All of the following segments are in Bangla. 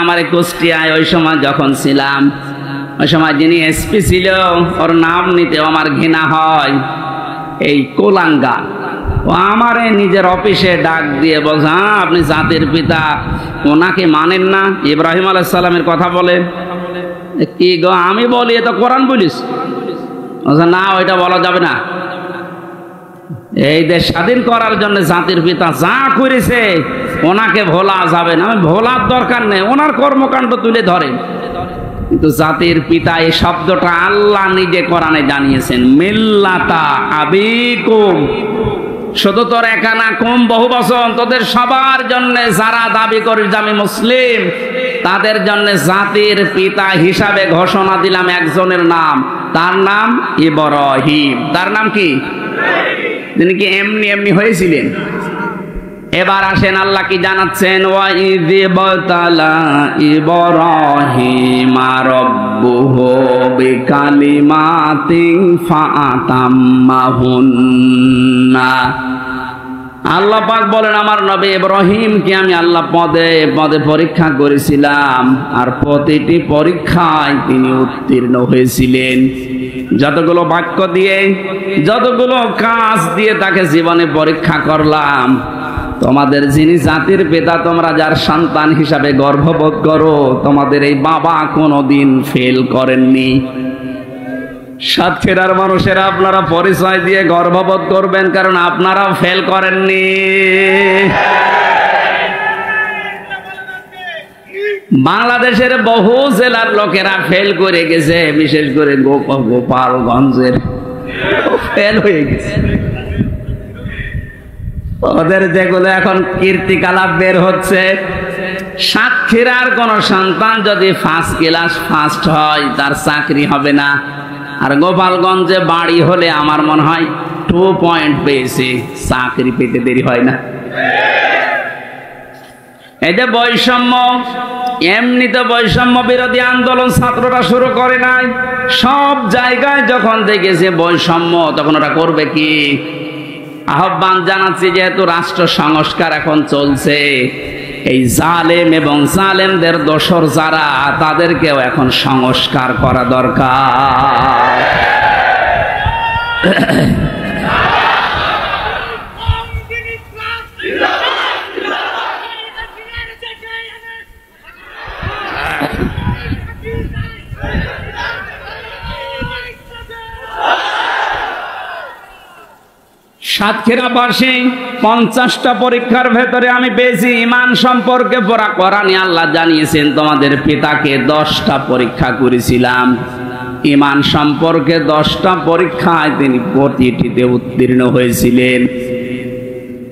আমার কুষ্টিয়ায় ওই সময় যখন ছিলাম, ওই সময় যিনি এসপি ছিল ওর নাম নিতে আমার ঘৃণা হয়। এই কোলাঙ্গা ও আমারে নিজের অফিসে ডাক দিয়ে বলছে, হ্যাঁ আপনি জাতির পিতা, ওনাকে মানেন না? ইব্রাহিম আলাইহিস সালামের কথা বলেন। কি গো আমি বলি এ তো কোরআন বলিস? না ওইটা বলা যাবে না। এই দেশ স্বাধীন করার জন্য জাতির পিতা যা করেছে ওনাকে ভোলা যাবে না। ভোলার দরকার নেই, ওনার কর্মকাণ্ড তুলে ধরেন। কিন্তু জাতির পিতা এই শব্দটা আল্লাহ নিজে কোরআনে জানিয়েছেন, মিল্লাতা আবিকুম, শুধু তোর একা না, কুম বহু বচন, তোদের সবার জন্য যারা দাবি করিস আমি মুসলিম, তাদের জন্য জাতির পিতা হিসাবে ঘোষণা দিলাম একজনের নাম, তার নাম ইব্রাহিম। তার নাম কি? তিনি কি এমনি এমনি হয়েছিলেন? এবার আসেন আল্লাহ কি জানাচ্ছেন, ওয়াইয ইবতালা ইব্রাহিমা রাব্বুহু বিকালিমাতিন ফাআতাম্মাহুন্না। আল্লাহ পাক বলেন, আমার নবী ইব্রাহিমকে আমি আল্লাহ পদে পদে পরীক্ষা করেছিলাম, আর প্রতিটি পরীক্ষায় তিনি উত্তীর্ণ হয়েছিলেন। যতগুলো বাক্য দিয়ে, যতগুলো কাজ দিয়ে তাকে জীবনে পরীক্ষা করলাম, তোমাদের যিনি জাতির পিতা, তোমরা যার সন্তান হিসাবে গর্ববোধ করো, তোমাদের এই বাবা কোনোদিন ফেল করেননি। সাতক্ষীরার মানুষেরা আপনারা পরিচয় দিয়ে গর্ববোধ করবেন, কারণ আপনারাও ফেল করেননি। বাংলাদেশের বহু জেলার লোকেরা ফেল করে গেছে, বিশেষ করে গোপালগঞ্জের ফেল হয়ে গেছে। ওদের যেগুলো এখন কীর্তিকলাপ বের হচ্ছে, সাতক্ষীরার কোন সন্তান যদি ফার্স্ট ক্লাস ফার্স্ট হয় তার চাকরি হবে না, আর গোপালগঞ্জে বাড়ি হলে আমার মনে হয় 2 পয়েন্ট পেয়েছে, চাকরি পেতে দেরি হয় না। এই যে বৈষম্য, এমনিতে বৈষম্য বিরোধী আন্দোলন ছাত্ররা শুরু করে নাই, সব জায়গায় যখন দেখেছে বৈষম্য তখন ওরা করবে কি? আহ্বান জানাচ্ছি, যেহেতু রাষ্ট্র সংস্কার এখন চলছে, এই জালেম এবং জালেমদের দোসর যারা, তাদেরকেও এখন সংস্কার করা দরকার। সাতক্ষীরাবাসী 50টা পরীক্ষার ভেতরে আমি পেয়েছি ইমান সম্পর্কে পড়া কোরআনে আল্লাহ জানিয়েছেন, তোমাদের পিতাকে 10টা পরীক্ষা করেছিলাম। ইমান সম্পর্কে 10টা পরীক্ষায় তিনি প্রতিটিতে উত্তীর্ণ হয়েছিলেন।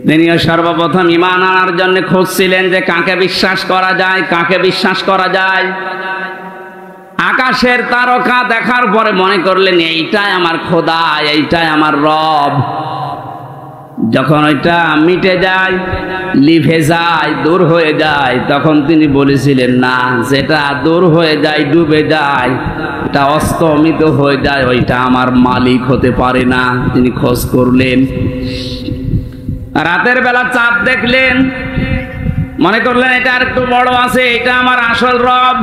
তিনিও সর্বপ্রথম ইমান আনার জন্য খুঁজছিলেন যে কাকে বিশ্বাস করা যায়, কাকে বিশ্বাস করা যায়। আকাশের তারকা দেখার পরে মনে করলেন এইটাই আমার খোদা, এইটাই আমার রব। যখন ওইটা মিটে যায়, লিভে যায়, দূর হয়ে যায়, তখন তিনি বলেছিলেন না, যেটা দূর হয়ে যায়, ডুবে যায়, এটা অস্তমিত হয়ে যায়, ওইটা আমার মালিক হতে পারে না। তিনি খোঁজ করলেন, রাতের বেলা চাঁদ দেখলেন, মনে করলেন এটা আর একটু বড় আছে, এটা আমার আসল রব।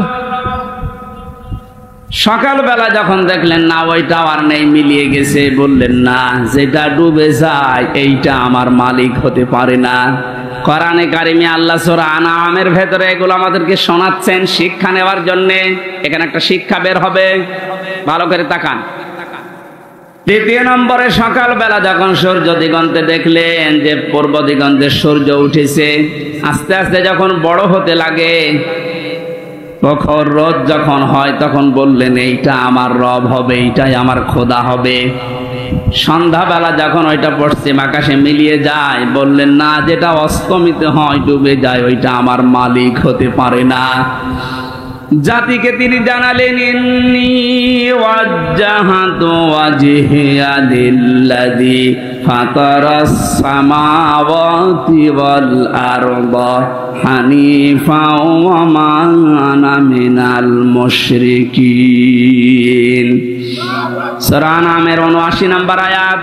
সকালবেলা যখন দেখলেন না ওইটাও আর নেই, মিলিয়ে গেছে, বললেন না, যেটা ডুবে যায় এইটা আমার মালিক হতে পারে না। কোরআনে কারিমে আল্লাহ সূরা আনআমের ভেতরে এগুলো আমাদেরকে শোনাচ্ছেন শিক্ষা নেওয়ার জন্য। এখানে একটা শিক্ষা বের হবে, ভালো করে তাকান। দ্বিতীয় নম্বরে, সকালবেলা যখন সূর্য দিগন্তে দেখলেন যে পূর্ব দিগন্তে সূর্য উঠেছে, আস্তে আস্তে যখন বড় হতে লাগে, প্রখর রোদ যখন হয়, তখন বললেন এইটা আমার রব হবে, এইটাই আমার খোদা হবে। সন্ধ্যাবেলা যখন ওইটা পশ্চিম আকাশে মিলিয়ে যায়, বললেন না, যেটা অস্তমিত হয়, ডুবে যায়, ওইটা আমার মালিক হতে পারে না। জাতিকে তিনি জানালেন, ইন্নী ওয়াজ্জাহাতু ওয়াজহিয়া লিল্লাযী ফাতারাস সামাওয়াতি ওয়াল আরদা হানিফা ওয়া মা আনা মিনাল মুশরিকিন। সূরা আনআমের ৭৯ নম্বর আয়াত।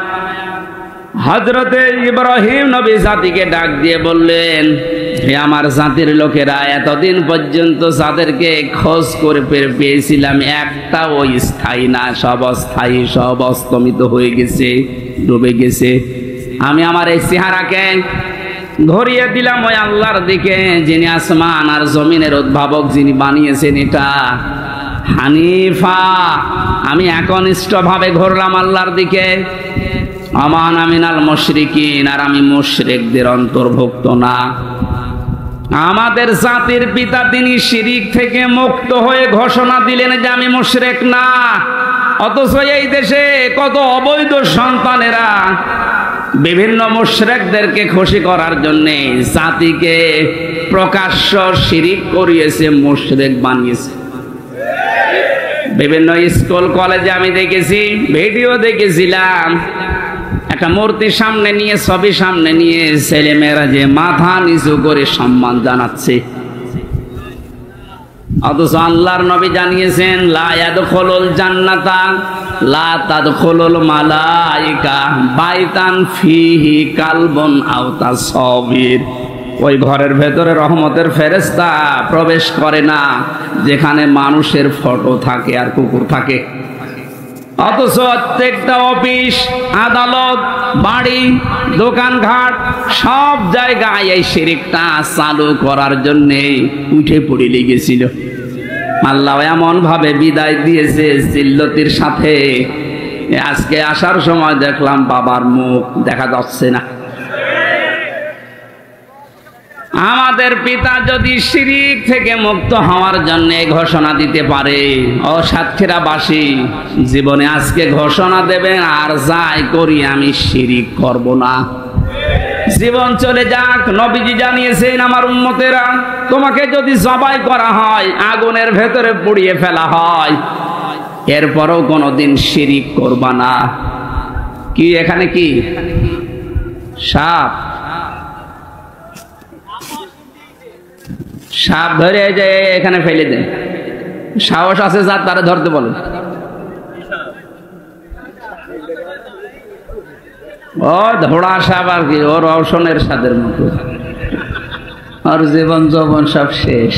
হযরতে ইব্রাহিম নবী জাতিকে ডাক দিয়ে বললেন, হে আমার জাতির লোকেরা, এতদিন পর্যন্ত যাদেরকে খোঁজ করে পেয়েছিলাম একটাও স্থায়ী না, সব অস্থায়ী, সব অস্তমিত হয়ে গেছে, ডুবে গেছে। আমি আমার এই চেহারাকে ঘুরিয়ে দিলাম ওই আল্লাহর দিকে, যিনি আসমান আর জমিনের উদ্ভাবক, যিনি বানিয়েছেন এটা হানিফা। আমি একনিষ্ঠভাবে ঘুরলাম আল্লাহর দিকে। আমান আমিনাল মুশরিকিন, আর আমি মুশরিকদের অন্তর্ভুক্ত না। আমাদের জাতির পিতা তিনি শিরিক থেকে মুক্ত হয়ে ঘোষণা দিলেন যে আমি মুশরিক না, অথচ এই দেশে কত অবৈধ সন্তানেরা বিভিন্ন মুশরিকদেরকে খুশি করার জন্য জাতিকে প্রকাশ্য শিরিক করিয়েছে, মুশরিক বানিয়েছে। বিভিন্ন স্কুল কলেজে আমি দেখেছি, ভিডিও দেখেছিলাম, একটা মূর্তি সামনে নিয়ে, ছবি সামনে নিয়ে ছেলেমেয়েরা যে মাথা নিচু করে সম্মান জানাচ্ছে, অথচ আল্লাহর নবী জানিয়েছেন লা ইয়াদখুলুল জান্নাতা লা তাদখুলুল মালায়েকা বাইতান ফিহি কালবুন আও তাসাবির। ওই ঘরের ভেতরে রহমতের ফেরেশতা প্রবেশ করে না যেখানে মানুষের ফটো থাকে আর কুকুর থাকে। অথচ প্রত্যেকটা অফিস, আদালত, বাড়ি, দোকানঘাট, সব জায়গায় এই শিরকটা চালু করার জন্য উঠে পড়ে লেগেছিল। আল্লাহ এমন ভাবে বিদায় দিয়েছে জিল্লতির সাথে। আজকে আসার সময় দেখলাম বাবার মুখ দেখা যাচ্ছে না। আমাদের পিতা যদি শিরিক থেকে মুক্ত হওয়ার জন্য ঘোষণা দিতে পারে, ও সাতক্ষীরাবাসী জীবনে আজকে ঘোষণা দেবেন, আর যাই করি আমি শিরিক করব না। জীবন চলে যাক, নবীজি জানিয়েছেন আমার উম্মতেরা, তোমাকে যদি জবাই করা হয়, আগুনের ভেতরে পুড়িয়ে ফেলা হয়, এরপরও কোনোদিন শিরিক করবা না। কি এখানে কি সাপ? সাপ ধরে যে এখানে ফেলে দেয়, সাহস আছে যার তারা ধরতে বলে। ও ধোড়া সাপ আর কি, ওর রওশনের সাদের মতো, ওর জীবন যৌবন সব শেষ।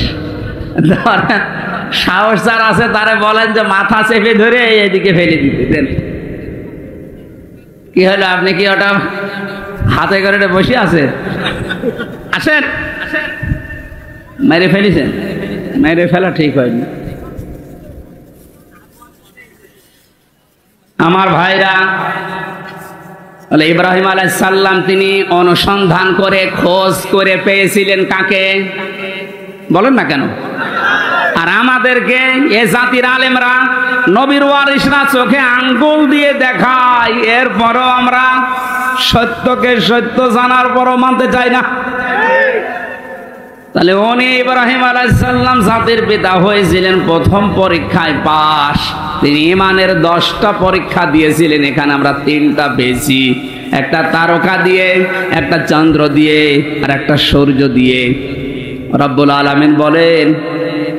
সাহস যার আছে তারে বলেন যে মাথা চেপে ধরে এদিকে ফেলে দিতে দেন। কি হলো, আপনি কি ওটা হাতে করে বসে আছেন? আসেন, মেরে ফেলেছেন? মেরে ফেলা ঠিক হয়নি। আমার ভাইরা, ইব্রাহিম আলাইহিস সালাম তিনি অনুসন্ধান করে খোঁজ করে পেয়েছিলেন কাকে? বলেন না কেন? আর আমাদেরকে এ জাতির আলেমরা, নবীর ওয়ারিসরা চোখে আঙ্গুল দিয়ে দেখায়, এরপরও আমরা সত্যকে সত্য জানার পরও মানতে চাই না। তাহলে উনি ইব্রাহিম আলাইহিস সালাম জাতির পিতা হয়েছিলেন প্রথম পরীক্ষায় পাস। তিনি ইমানের 10টা পরীক্ষা দিয়েছিলেন, এখানে আমরা 3টা পেয়েছি। একটা তারকা দিয়ে, একটা চন্দ্র দিয়ে, আর একটা সূর্য দিয়ে। রব্বুল আলামিন বলেন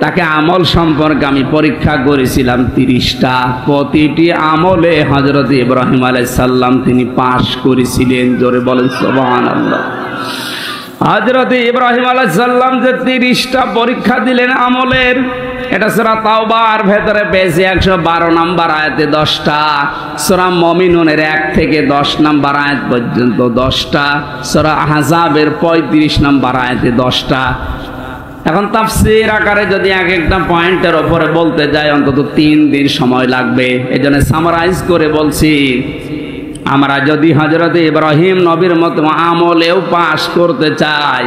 তাকে আমল সম্পর্কে আমি পরীক্ষা করেছিলাম 30টা। প্রতিটি আমলে হযরত ইব্রাহিম আলাইহিস সালাম তিনি পাস করেছিলেন। জোরে বলেন সুবহানাল্লাহ। হযরত ইব্রাহিম আলাইহিস সালাম যে 30টা পরীক্ষা দিলেন আমলের, এটা সূরা তাওবার ভেতরে পেয়েছি 112 নম্বর আয়াতে 10টা, সূরা মুমিনুনের 1 থেকে 10 নম্বর আয়াত পর্যন্ত 10টা, সূরা আহজাবের 35 নম্বর আয়াতে 10টা। এখন তাফসীর আকারে যদি এক একটা পয়েন্টের উপরে বলতে যাই অন্তত 3 দিন সময় লাগবে। এজন্য সামারাইজ করে বলছি, আমরা যদি হযরত ইব্রাহিম নবীর মতো আমলেও পাস করতে চাই,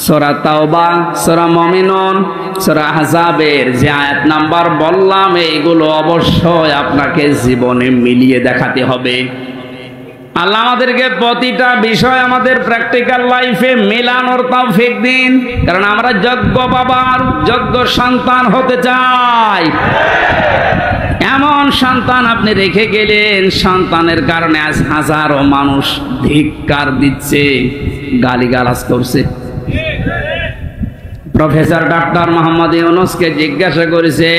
সূরা তাওবা, সূরা মুমিনুন, সূরা আহজাবের যে আয়াত নাম্বার বললাম, এইগুলো অবশ্যই আপনাকে জীবনে মিলিয়ে দেখাতে হবে। আল্লাহ আমাদেরকে প্রতিটা বিষয় আমাদের প্র্যাকটিক্যাল লাইফে মেলানোর তৌফিক দিন, কারণ আমরা যোগ্য বাবার যোগ্য সন্তান হতে চাই। এমন সন্তান আপনি রেখে গেলেন, সন্তানের কারণে আজ হাজারো মানুষ ধিক্কার দিচ্ছে, গালিগালাজ করছে। প্রফেসর ডক্টর মোহাম্মদ ইউনূসকে জিজ্ঞাসা করেছে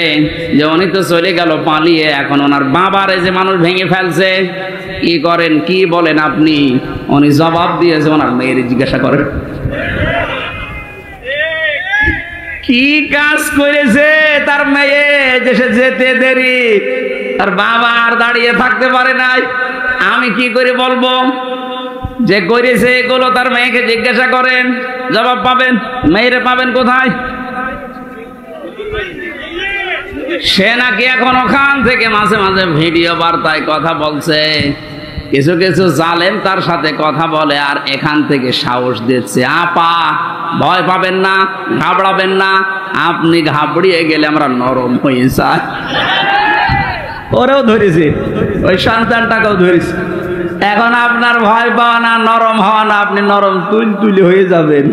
যে উনি তো চলে গেল পালিয়ে, এখন ওনার বাবারে যে মানুষ ভেঙে ফেলছে, কি করেন, কি বলেন আপনি? উনি জবাব দিয়েছে, ওনার মেয়ের জিজ্ঞাসা করেন কি কাজ করেছে তার মেয়ে, দেশে যেতে দেরি, তার বাবা আর দাঁড়িয়ে থাকতে পারে নাই। আমি কি করে বলবো যে করেছে এগুলো? তার মেয়েকে জিজ্ঞাসা করেন, জবাব পাবেন। মেয়েরে পাবেন কোথায়? সে নাকি এখন ওখান থেকে মাঝে মাঝে ভিডিও বার্তায় কথা বলছে, কিছু কিছু জালেম তার সাথে কথা বলে আর এখান থেকে সাহস দিচ্ছে। আপা ভয় পাবেন না, ঘাবড়াবেন না, আপনি ঘাবড়িয়ে গেলে আমরা নরম হয়ে যাই। ওরেও ধরেছি, ওই সন্তানটাকেও ধরেছি। এখন আপনার ভয় পাওয়া না, নরম হওয়া না, আপনি নরম তুলে হয়ে যাবেন।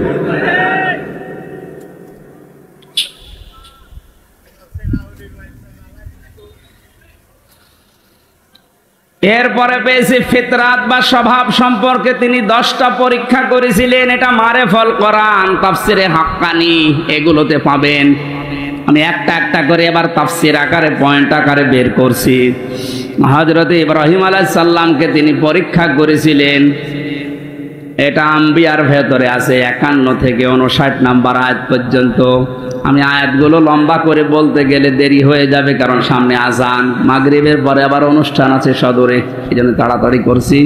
এরপরে পেয়েছি ফিতরাত বা স্বভাব সম্পর্কে তিনি 10টা পরীক্ষা করেছিলেন। এটা মারেফুল কোরআন, তাফসিরে হাক্কানি, এগুলোতে পাবেন। আমি একটা একটা করে এবার তাফসির আকারে, পয়েন্ট আকারে বের করছি। হযরত ইব্রাহিম আলাইহিস সালামকে তিনি পরীক্ষা করেছিলেন। এটা আম্বিয়ার ভেতরে আছে 51 থেকে 59 নাম্বার আয়াত পর্যন্ত। আমি আয়াতগুলো লম্বা করে বলতে গেলে দেরি হয়ে যাবে, কারণ সামনে আজান, মাগরিবের পরে আবার অনুষ্ঠান আছে সদরে, এই জন্য তাড়াতাড়ি করছি।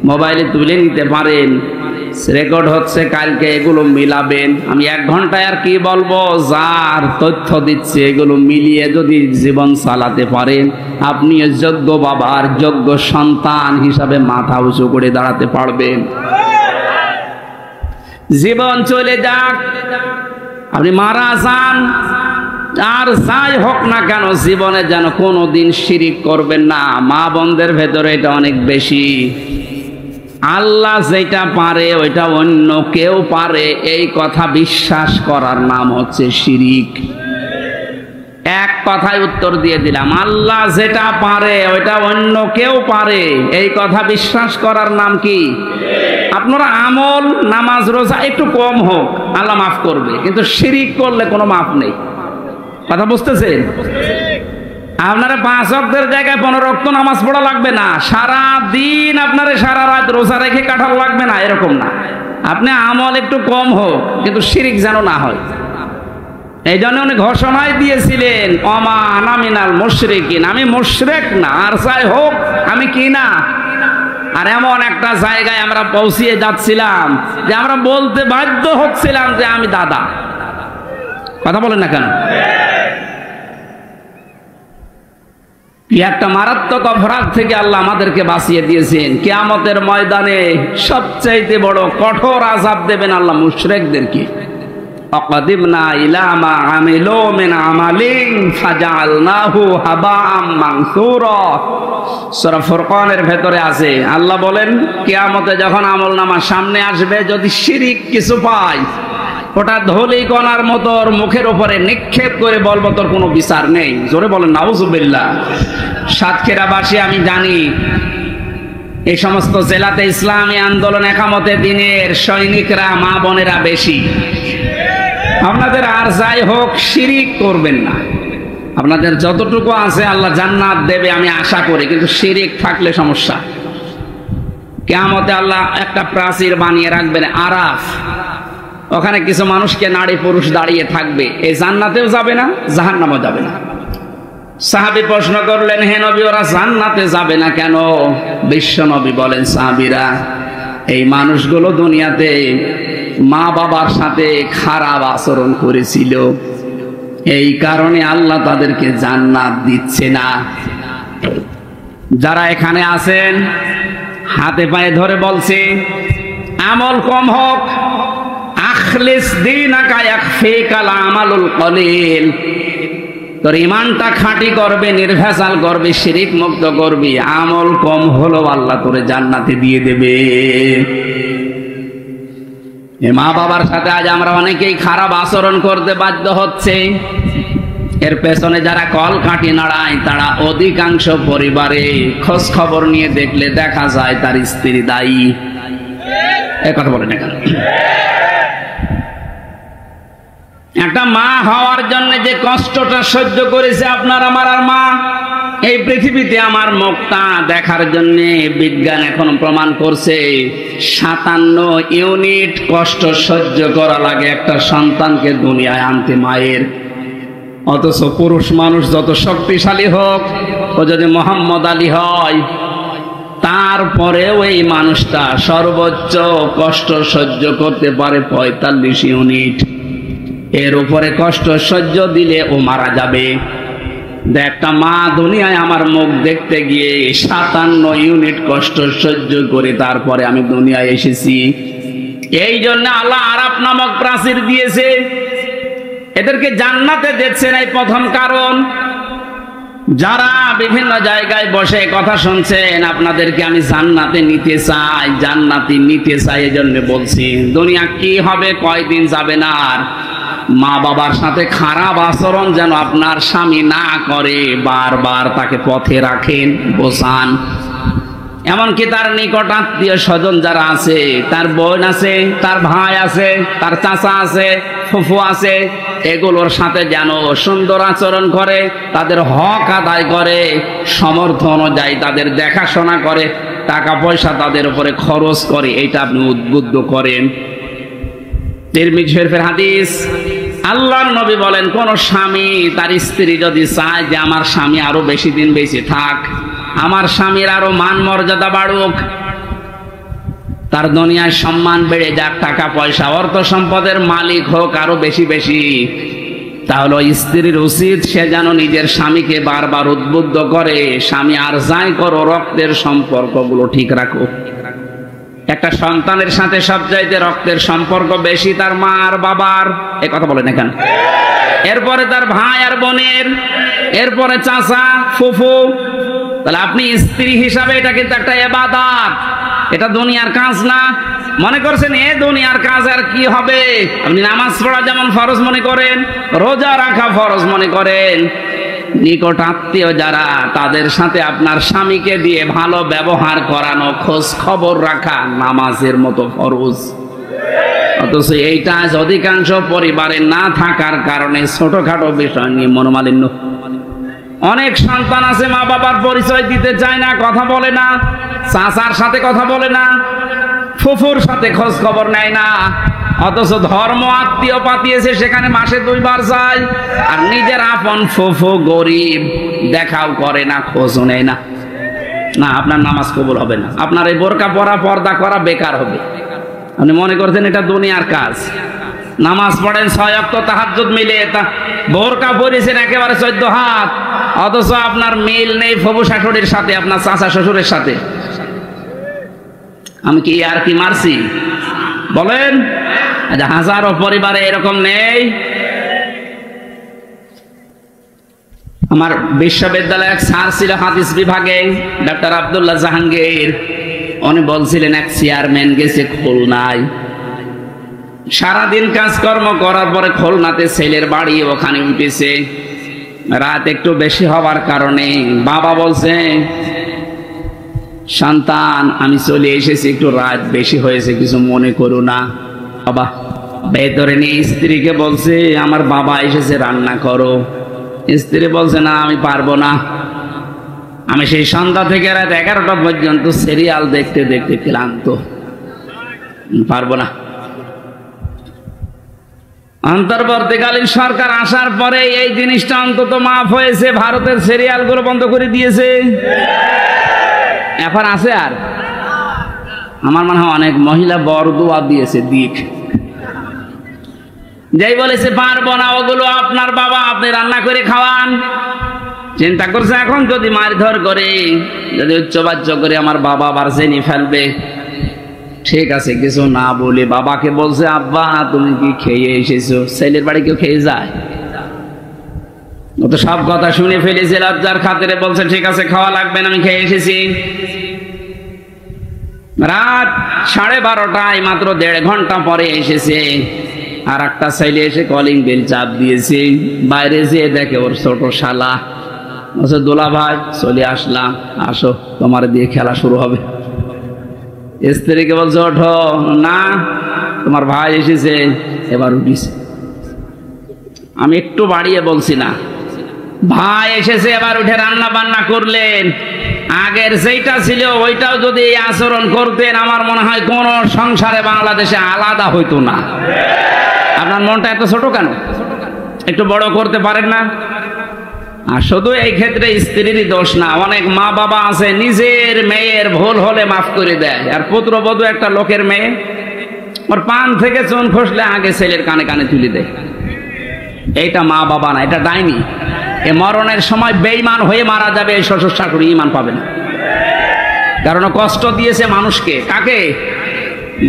মোবাইলে তুলে নিতে পারেন, রেকর্ড হচ্ছে, কালকে এগুলো মিলাবেন। আমি 1 ঘন্টায় আর কি বলবো, যার তথ্য দিচ্ছে এগুলো মিলিয়ে যদি জীবন চালাতে পারেন, আপনি যোগ্য বাবার যোগ্য সন্তান হিসাবে মাথা উঁচু করে দাঁড়াতে পারবেন। জীবন চলে যাক, আপনি মারা যান, আর যাই হোক না কেন, জীবনে যেন কোনোদিন শিরিক করবেন না। মা বোনদের ভেতরে এটা অনেক বেশি। আল্লাহ যেটা পারে ওইটা অন্য কেউ পারে, এই কথা বিশ্বাস করার নাম হচ্ছে শিরিক। এক কথায় উত্তর দিয়ে দিলাম, আল্লাহ যেটা পারে ওইটা অন্য কেউ পারে, এই কথা বিশ্বাস করার নাম কি? আপনারা আমল, নামাজ, রোজা একটু কম হোক, আল্লাহ মাফ করবে, কিন্তু শিরিক করলে কোনো মাফ নেই। কথা বুঝতেছেন? আপনারা 5 ওয়াক্তের জায়গায় 15 ওয়াক্ত নামাজ পড়া লাগবে না, সারা দিন আপনারা সারা রাত রোজা রেখে কাটানো লাগবে না, এরকম না। আপনি আমল একটু কম হোক, কিন্তু শিরিক যেন না হয়। এই জন্য উনি ঘোষণায় দিয়েছিলেন, ওমা আনা মিনাল মুশরিকিন, আমি মুশরিক না, আর যাই হোক আমি কি না। আর এমন একটা জায়গায় আমরা পৌঁছিয়ে যাচ্ছিলাম যে আমরা বলতে বাধ্য হচ্ছিলাম যে আমি দাদা। কথা বলেন না কেন? কি একটা মারাত্মক অপরাধ থেকে আল্লাহ আমাদেরকে বাঁচিয়ে দিয়েছেন। কিয়ামতের ময়দানে সবচাইতে বড় কঠোর আযাব দেবেন আল্লাহ মুশরিকদেরকে। আকাদিমনা ইলা মা আমিলু মিন আমালিন ফাজআলনাহু হাবাআম মানসুরা। সূরা ফুরকানের ভেতরে আছে, আল্লাহ বলেন কিয়ামতে যখন আমলনামা সামনে আসবে, যদি শিরিক কিছু পাই, ওটা ধুলি কণার মতো ওর মুখের উপরে নিক্ষেপ করে বলবো তোর কোনো বিচার নেই। জোরে বলেন নাউজুবিল্লাহ। সাতক্ষীরাবাসী আমি জানি, এই সমস্ত জেলাতে ইসলামী আন্দোলন একামতে দিনের সৈনিকরা, মা বোনেরা বেশি। আপনাদের আর যাই হোক শিরিক করবেন না, আপনাদের যতটুকু আছে আল্লাহ জান্নাত দেবে আমি আশা করি, কিন্তু শিরিক থাকলে সমস্যা। কিয়ামতে আল্লাহ একটা প্রাচীর বানিয়ে রাখবেন আরাফ, ওখানে কিছু মানুষকে নারী পুরুষ দাঁড়িয়ে থাকবে, এই জান্নাতেও যাবে না, জাহান্নামেও যাবে না। সাহাবী প্রশ্ন করলেন, হে নবী ওরা জান্নাতে যাবে না কেন? বিশ্ব নবী বলেন, সাহাবীরা এই মানুষগুলো দুনিয়াতে মা বাবার সাথে খারাপ আচরণ করেছিল, এই কারণে আল্লাহ তাদেরকে জান্নাত দিচ্ছে না। যারা এখানে আছেন হাতে পায়ে ধরে বলছে, আমল কম হোক, আখলিস দীনাকা ইয়াকফিকাল আমালুল কলিল, তোর ইমানটা খাঁটি করবে, নির্ভেজাল করবে, শিরিক মুক্ত করবি, আমল কম হলো আল্লাহ তোরে জান্নাতে দিয়ে দেবে। মা বাবার সাথে আজ আমরা অনেকেই খারাপ আচরণ করতে বাধ্য হচ্ছে। এর পেছনে যারা কল কাঠি নাড়ায় তারা অধিকাংশ পরিবারে খোঁজ খবর নিয়ে দেখলে দেখা যায় তার স্ত্রী দায়ী। এ কথা বলেন এখানে। একটা মা হওয়ার জন্য যে কষ্টটা সহ্য করেছে আপনার আমার আর মা, এই পৃথিবীতে আমার মুখটা দেখার জন্য বিজ্ঞান এখন প্রমাণ করছে 57 ইউনিট কষ্ট সহ্য করা লাগে একটা সন্তানকে দুনিয়ায় আনতে মায়ের। অথচ পুরুষ মানুষ যত শক্তিশালী হোক, ও যদি মোহাম্মদ আলী হয়, তারপরেও এই মানুষটা সর্বোচ্চ কষ্ট সহ্য করতে পারে 45 ইউনিট। এর উপরে কষ্ট সহ্য দিলে ও মারা যাবে। একটা মা দুনিয়ায় আমার মুখ দেখতে গিয়ে 57 ইউনিট কষ্ট সহ্য করে তারপরে আমি দুনিয়ায় এসেছি। এই জন্য আল্লাহ আরাফ নামক প্রাচীর দিয়েছে, এদেরকে জান্নাতে দিচ্ছেন। এই প্রথম কারণ। যারা বিভিন্ন জায়গায় বসে কথা শুনছেন, আপনাদেরকে আমি জান্নাতে নিতে চাই, জান্নাতি নিতে চাই। এই জন্য বলছি দুনিয়া কি হবে, কয়দিন যাবে না। আর মা বাবার সাথে খারাপ আচরণ যেন আপনার স্বামী না করে, বারবার তাকে পথে রাখেন, বোঝান। এমনকি তার নিকট আত্মীয় স্বজন যারা আছে, তার বোন আছে, তার ভাই আছে, তার চাচা আছে, ফুফু আছে, এগুলোর সাথে যেন সুন্দর আচরণ করে, তাদের হক আদায় করে, সমর্থ অনুযায়ী তাদের দেখাশোনা করে, টাকা পয়সা তাদের উপরে খরচ করে। এইটা আপনি উদ্বুদ্ধ করেন। তিরমিজি শরীফের হাদিস, আল্লাহর নবী বলেন, কোন স্বামী তার স্ত্রী যদি চায় যে আমার স্বামী আরো বেশি দিন বেঁচে থাক, আমার স্বামীর আরো মান মর্যাদা বাড়ুক, তার দুনিয়ায় সম্মান বেড়ে যাক, টাকা পয়সা অর্থ সম্পদের মালিক হোক আরো বেশি বেশি, তাহলে স্ত্রীর উচিত সে যেন নিজের স্বামীকে বারবার উদ্বুদ্ধ করে, স্বামী আর যাই করো রক্তের সম্পর্কগুলো ঠিক রাখো। একটা সন্তানের সাথে সবচাইতে রক্তের সম্পর্ক বেশি তার মা আর বাবার, এ কথা বলেন এখানে। এরপরে তার ভাই আর বোনের, এরপরে চাচা ফুফু। তাহলে আপনি স্ত্রী হিসাবে এটা কিন্তু একটা ইবাদত, এটা দুনিয়ার কাজ না। মনে করছেন এ দুনিয়ার কাজ আর কি হবে? আপনি নামাজ পড়া যেমন ফরজ মনে করেন, রোজা রাখা ফরজ মনে করেন, নিকট আত্মীয় যারা তাদের সাথে আপনার স্বামীকে দিয়ে ভালো ব্যবহার করানো, খোঁজ খবর রাখা নামাজের মতো ফরজ। অথচ এইটা অধিকাংশ পরিবারে না থাকার কারণে ছোটখাটো বিষয় নিয়ে মনোমালিন্য। অনেক সন্তান আছে মা বাবার পরিচয় দিতে চায় না, কথা বলে না, চাচার সাথে কথা বলে না, ফুফুর সাথে খোঁজ খবর নেয় না। অথচ ধর্ম আত্মীয় পাতিয়েছে, সেখানে মাসে 2 বার যায়। আর নিজের আপন ফুফু গরিব, দেখাও করে না, খোঁজও নেয় না। না, আপনার নামাজ কবুল হবে না, আপনার এই বোরকা পরা, পর্দা করা বেকার হবে। আপনি মনে করছেন এটা দুনিয়ার কাজ। নামাজ পড়েন 6 ওয়াক্ত তাহাজ্জুদ মিলে, বোরকা পরেছেন একেবারে 14 হাত, অথচ আপনার মিল নেই ফুফু শাশুড়ির সাথে, আপনার চাচা শ্বশুরের সাথে। আমি কি আর কি মারছি বলেন? হাজারো পরিবারে এরকম নেই। আমার বিশ্ববিদ্যালয়ে এক স্যার ছিল হাদিস বিভাগে, ডক্টর আব্দুল্লাহ জাহাঙ্গীর। উনি বলছিলেন এক চেয়ারম্যান গেছে খুলনায়, সারাদিন কাজকর্ম করার পরে খুলনাতে ছেলের বাড়ি, ওখানে উঠেছে। রাত একটু বেশি হওয়ার কারণে বাবা বলছে, সন্তান আমি চলে এসেছি, একটু রাত বেশি হয়েছে, কিছু মনে করো না। বাবা ভেতরে নিয়ে স্ত্রীকে বলছে, আমার বাবা এসেছে, রান্না করো। স্ত্রী বলছে, না আমি পারবো না, আমি সেই সন্ধ্যা থেকে রাত 11টা পর্যন্ত সিরিয়াল দেখতে দেখতে ক্লান্ত, পারবো না। অন্তর্বর্তীকালীন সরকার আসার পরে এই জিনিসটা অন্তত মাফ হয়েছে, ভারতের সিরিয়ালগুলো বন্ধ করে দিয়েছে। এখন আছে আর আমার মনে হয় অনেক মহিলা বরদোয়া দিয়েছে দিক, যাই বলেছে পারবো না, ওগুলো আপনার বাবা, আপনি রান্না করে খাওয়ান। চিন্তা করছে এখন যদি মারধর করে, যদি উচ্চবাচ্য করে আমার বাবা আবার জেনে ফেলবে। ঠিক আছে, কিছু না বলে বাবাকে বলছে, আব্বা তুমি কি খেয়ে এসেছো? ছেলের বাড়ি কেউ খেয়ে যায়? ও তো সব কথা শুনে ফেলেছে, লজ্জার খাতিরে বলছে, ঠিক আছে খাওয়া লাগবে না, আমি খেয়ে এসেছি। রাত 12:30টায়, মাত্র 1.5 ঘন্টা পরে এসেছে। আর একটা ছেলে এসে কলিং বেল চাপ দিয়েছে, বাইরে যেয়ে দেখে ওর ছোট শালা। বলছে, দোলা ভাই চলে আসলাম, আসো তোমার দিয়ে খেলা শুরু হবে। স্ত্রীকে বলছে, ওঠো। না, তোমার ভাই এসেছে, এবার উঠিস। আমি একটু বাড়িয়ে বলছি না, ভাই এসেছে, এবার উঠে রান্না বান্না করলেন। আগের যেটা ছিল ওইটাও যদি এই আচরণ করতেন, আমার মনে হয় কোন সংসারে বাংলাদেশে আলাদা হইতো না। আপনার মনটা এত ছোট কেন? একটু বড় করতে পারেন না? আর শুধু এই ক্ষেত্রে স্ত্রীরই দোষ না, অনেক মা বাবা আছে নিজের মেয়ের ভুল হলে মাফ করে দেয়। আর পুত্রবধূ একটা লোকের মেয়ে, ওর পান থেকে চুন খসলে আগে ছেলের কানে কানে তুলে দেয়। এইটা মা বাবা না, এটা ডাইনি। এ মরণের সময় বেঈমান হয়ে মারা যাবে, এই শ্বশুর শাশুড়ি ঈমান পাবে না। কারণ কষ্ট দিয়েছে মানুষকে। কাকে?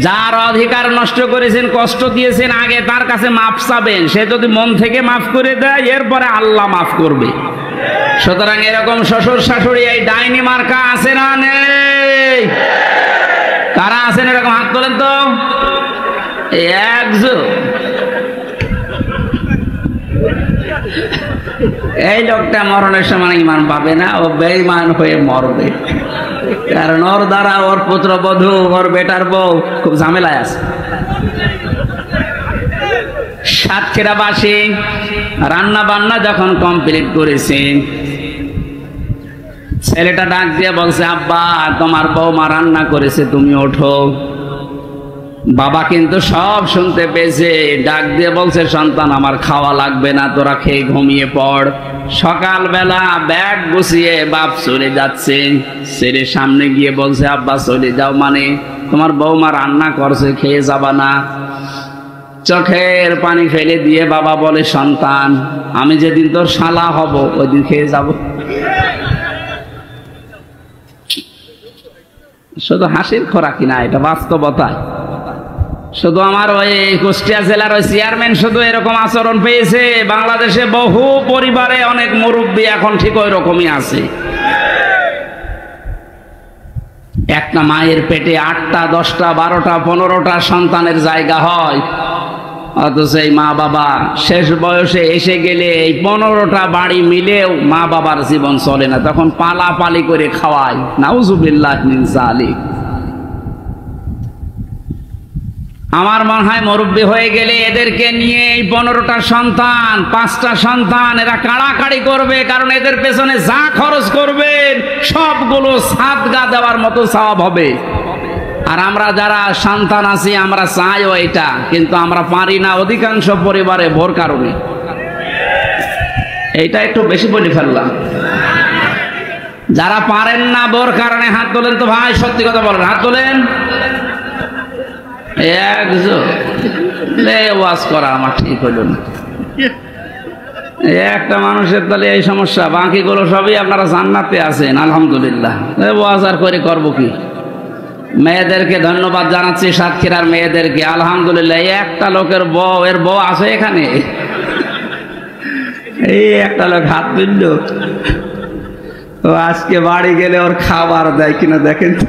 যার অধিকার নষ্ট করেছেন, কষ্ট দিয়েছেন, আগে তার কাছে মাফ চাবেন। সে যদি মন থেকে মাফ করে দেয়, এরপরে আল্লাহ মাফ করবে। সুতরাং এরকম শ্বশুর শাশুড়ি এই ডাইনি মার্কা আছে না নেই? কারা আছেন এরকম? হাত তোলেন তো। একজন। এই লোকটা মরণের সময় ঈমান পাবে না, ও বেঈমান হয়ে মরবে। কারণ ওর দ্বারা ওর পুত্রবধূ, ওর বেটার বউ খুব ঝামেলায় আছে। সাতক্ষীরাবাসী রান্না বান্না যখন কমপ্লিট করেছে, ছেলেটা ডাক দিয়ে বলছে, আব্বা তোমার বৌমা রান্না করেছে, তুমি ওঠো। বাবা কিন্তু সব শুনতে পেয়েছে, ডাক দিয়ে বলছে, সন্তান আমার খাওয়া লাগবে না, তোরা খেয়ে ঘুমিয়ে পড়। সকালবেলা ব্যাগ গুছিয়ে বাপ চলে যাচ্ছে, ছেলের সামনে গিয়ে বলছে, আব্বা চলে যাও মানে? তোমার বৌমা রান্না করছে, খেয়ে যাবা না? চোখের পানি ফেলে দিয়ে বাবা বলে, সন্তান আমি যেদিন তোর শালা হব ওই দিন খেয়ে যাব। শুধু হাসির খোরাকি না, এটা বাস্তবতা। শুধু আমার ওই কুষ্টিয়া জেলার ওই চেয়ারম্যান শুধু এরকম আচরণ পেয়েছে? বাংলাদেশে বহু পরিবারে অনেক মুরব্বী এখন ঠিক ওই রকমই আছে। একটা মায়ের পেটে 8টা 10টা 12টা 15টা সন্তানের জায়গা হয়, অথচ এই মা বাবা শেষ বয়সে এসে গেলে এই 15টা বাড়ি মিলেও মা বাবার জীবন চলে না, তখন পালাপালি করে খাওয়ায়। নাউজুবিল্লাহ মিন যালিক। আমার মনে হয় মুরব্বী হয়ে গেলে এদেরকে নিয়ে এই 15টা সন্তান 5টা সন্তান এরা কাড়াকাড়ি করবে, কারণ এদের পেছনে যা খরচ করবেন সবগুলো সাদগা দেওয়ার মতো সওয়াব হবে। আর আমরা যারা সন্তান আছি আমরা চাইও এটা, কিন্তু আমরা পারি না অধিকাংশ পরিবারে ভোর কারণে। এইটা একটু বেশি বলে ফেললাম। যারা পারেন না ভোর কারণে হাত তোলেন তো ভাই, সত্যি কথা বলেন, হাত তোলেন। একজন ওয়াজ করা আমার ঠিক হইল না। একটা মানুষের তাহলে এই সমস্যা, বাকিগুলো সবই আপনারা জান্নাতে আছেন আলহামদুলিল্লাহ। ওয়াজ আর করে করবো কি? মেয়েদেরকে ধন্যবাদ জানাচ্ছি, সাতক্ষীরার মেয়েদেরকে আলহামদুলিল্লাহ। একটা লোকের বউ, এর বউ আছে এখানে, এই একটা লোক হাত তুলল। ও আজকে বাড়ি গেলে ওর খাবার দেয় কিনা দেখেন তো,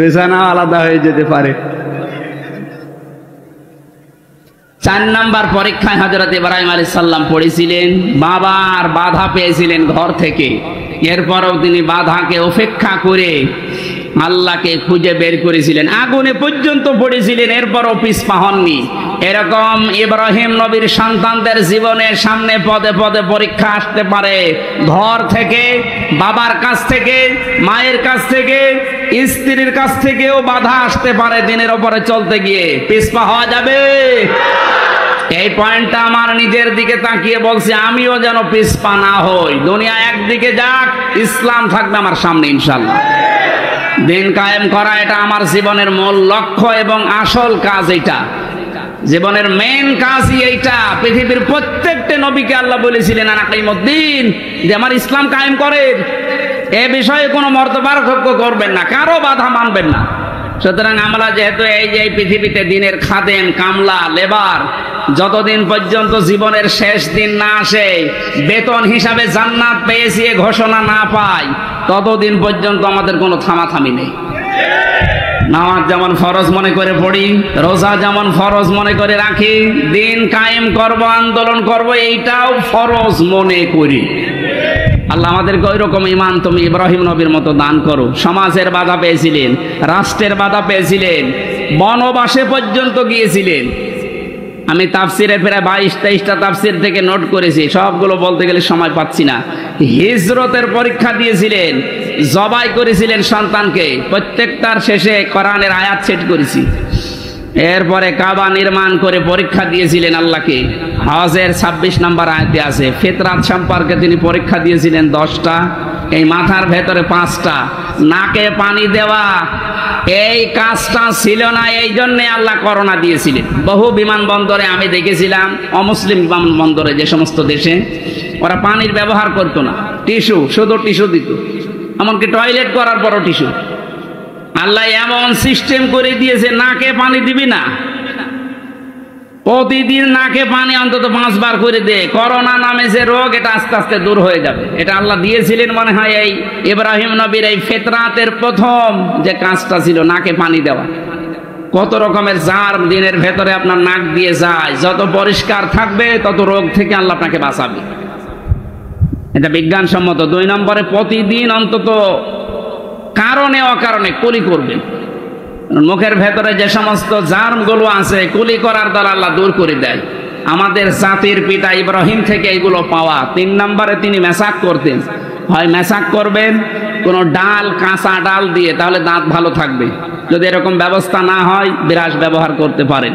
বিছানা আলাদা হয়ে যেতে পারে। 4 নাম্বার পরীক্ষায় হযরত ইব্রাহিম আলাইহিস সালাম পড়েছিলেন, বাবার বাধা পেয়েছিলেন ঘর থেকে। এরপরও তিনি বাধাকে উপেক্ষা করে আল্লাহকে খুঁজে বের করেছিলেন, আগুনে পর্যন্ত পড়েছিলেন, এরপরও পিছপা হননি। এরকম ইব্রাহিম নবীর সন্তানদের জীবনের সামনে পদে পদে পরীক্ষা আসতে পারে। ঘর থেকে, বাবার কাছ থেকে, মায়ের কাছ থেকে, স্ত্রীর কাছ থেকেও বাধা আসতে পারে। দিনের ওপরে চলতে গিয়ে পিছপা হওয়া যাবে? এই পয়েন্টটা আমার নিজের দিকে তাকিয়ে বলছি, আমিও যেন পিছপা না হই। দুনিয়া একদিকে যাক, ইসলাম থাকবে আমার সামনে ইনশাআল্লাহ। দিন কায়েম করা এটা আমার জীবনের মূল লক্ষ্য এবং আসল কাজ। এটা জীবনের মেইন কাজই এইটা। পৃথিবীর প্রত্যেকটা নবীকে আল্লাহ বলেছিলেন আনাকিমুদ্দিন, যে আমার ইসলাম কায়েম করেন। এ বিষয়ে কোনো মতপার্থক্য করবেন না, কারো বাধা মানবেন না। সুতরাং আমরা যেহেতু এই যে পৃথিবীতে দিনের খাদেম, কামলা, লেবার, যতদিন পর্যন্ত জীবনের শেষ দিন না আসে, বেতন হিসাবে জান্নাত পেয়েছি এ ঘোষণা না পাই, ততদিন পর্যন্ত আমাদের কোনো থামাথামি নেই। নামাজ যেমন ফরজ মনে করে পড়ি, রোজা যেমন ফরজ মনে করে রাখি, দিন কায়েম করব, আন্দোলন করব, এইটাও ফরজ মনে করি। আল্লাহ আমাদেরকে ওই রকম ঈমান তুমি ইব্রাহিম নবীর মতো দান করো। সমাজের বাধা পেয়েছিলেন, রাষ্ট্রের বাধা পেয়েছিলেন, বনবাসে পর্যন্ত গিয়েছিলেন। আমি তাফসিরের প্রায় 22-23টা তাফসির থেকে নোট করেছি, সবগুলো বলতে গেলে সময় পাচ্ছি না। হিজরতের পরীক্ষা দিয়েছিলেন, জবাই করেছিলেন সন্তানকে, প্রত্যেকটার শেষে কোরআনের আয়াত সেট করেছি। এরপরে কাবা নির্মাণ করে পরীক্ষা দিয়েছিলেন আল্লাহকে, হজের 26 নম্বর আয়াতে আছে। ফিতরাত সম্পর্কে তিনি পরীক্ষা দিয়েছিলেন 10টা, এই মাথার ভেতরে 5টা। নাকে পানি দেওয়া এই কাজটা ছিল না, এই জন্যে আল্লাহ করোনা দিয়েছিলেন। বহু বিমানবন্দরে আমি দেখেছিলাম, অমুসলিম বিমানবন্দরে যে সমস্ত দেশে ওরা পানির ব্যবহার করতো না, টিস্যু, শুধু টিস্যু দিত, এমনকি টয়লেট করার পরও টিস্যু। আল্লাহ এমন সিস্টেম করে দিয়েছে, নাকে পানি দিবি না, প্রতিদিন নাকে পানি অন্তত 5 বার করে দে। করোনা নামে যে রোগ, এটা আস্তে আস্তে দূর হয়ে যাবে। এটা আল্লাহ দিয়েছিলেন মনে হয় এই ইব্রাহিম নবীর এই ফিতরাতের প্রথম যে কাজটা ছিল নাকে পানি দেওয়া। কত রকমের জার্ম দিনের ভেতরে আপনার নাক দিয়ে যায়, যত পরিষ্কার থাকবে তত রোগ থেকে আল্লাহ আপনাকে বাঁচাবে। এটা বিজ্ঞানসম্মত। 2 নম্বরে প্রতিদিন অন্তত কারণে অকারণে কুলি করবেন। মুখের ভেতরে যে সমস্ত জার্মগুলো আছে কুলি করার দ্বারা আল্লাহ দূর করে দেয়। আমাদের জাতির পিতা ইব্রাহিম থেকে এগুলো পাওয়া। 3 নম্বরে তিনি মেসাক করতেন, হয় মেসাক করবেন কোনো ডাল, কাঁচা ডাল দিয়ে, তাহলে দাঁত ভালো থাকবে। যদি এরকম ব্যবস্থা না হয় বিরাস ব্যবহার করতে পারেন।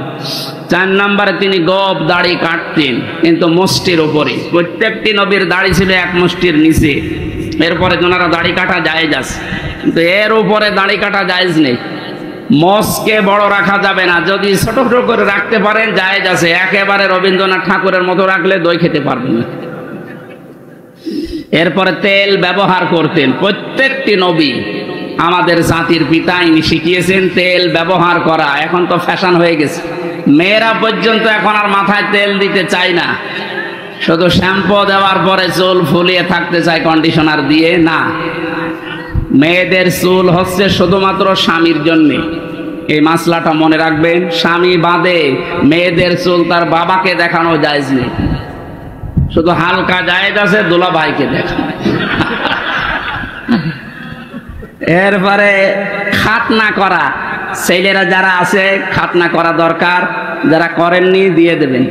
4 নম্বরে তিনি গোপ দাড়ি কাটতেন, কিন্তু মুষ্টির উপরে। প্রত্যেকটি নবীর দাড়ি ছিল 1 মুষ্টির নিচে। এরপরে ওনারা দাড়ি কাটা জায়েজ আছে, কিন্তু এর উপরে দাড়ি কাটা জায়েজ নেই। মস্কে বড় রাখা যাবে না, যদি ছোট ছোট করে রাখতে পারেন জায়েজ আছে। একেবারে রবীন্দ্রনাথ ঠাকুরের মতো রাখলে দই খেতে পারবেন না। এরপরে তেল ব্যবহার করতেন প্রত্যেকটি নবী। আমাদের জাতির পিতা ইনি শিখিয়েছেন তেল ব্যবহার করা। এখন তো ফ্যাশন হয়ে গেছে, মেয়েরা পর্যন্ত এখন আর মাথায় তেল দিতে চায় না, শুধু শ্যাম্পু দেওয়ার পরে চুল ফুলিয়ে থাকতে চায় কন্ডিশনার দিয়ে। না, মেয়েদের চুল হচ্ছে শুধুমাত্র স্বামীর জন্য। এই মাসলাটা মনে রাখবেন, স্বামী বাদে মেয়েদের চুল তার বাবাকে দেখানো জায়েজ নেই। শুধু হালকা জায়েজ আছে দুলা ভাইকে দেখানো। এরপরে খাতনা করা, ছেলেরা যারা আছে খাতনা করা দরকার, যারা করেননি দিয়ে দেবেন,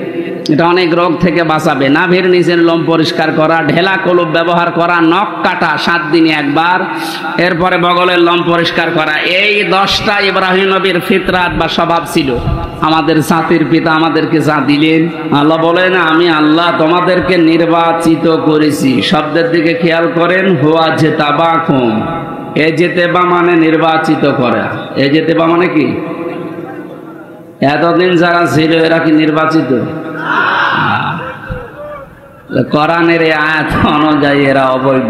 এটা অনেক রোগ থেকে বাঁচাবে। নাভির নিচের লোম পরিষ্কার করা, ঢেলা কলুপ ব্যবহার করা, নখ কাটা 7 দিনে একবার, এরপরে বগলের লোম পরিষ্কার করা। এই 10টা ইব্রাহিম নবীর ফিতরাত বা স্বভাব ছিল। আমাদের জাতির পিতা আমাদেরকে যা দিলেন, আল্লাহ বলেন আমি আল্লাহ তোমাদেরকে নির্বাচিত করেছি। শব্দের দিকে খেয়াল করেন, হুয়া জেতাবাকুম। এ জেতেবা মানে নির্বাচিত করা। এ জেতেবা মানে কি? এতদিন যারা ছিল এরা কি নির্বাচিত? কোরআনের আয়াত অনুযায়ী এরা অবৈধ।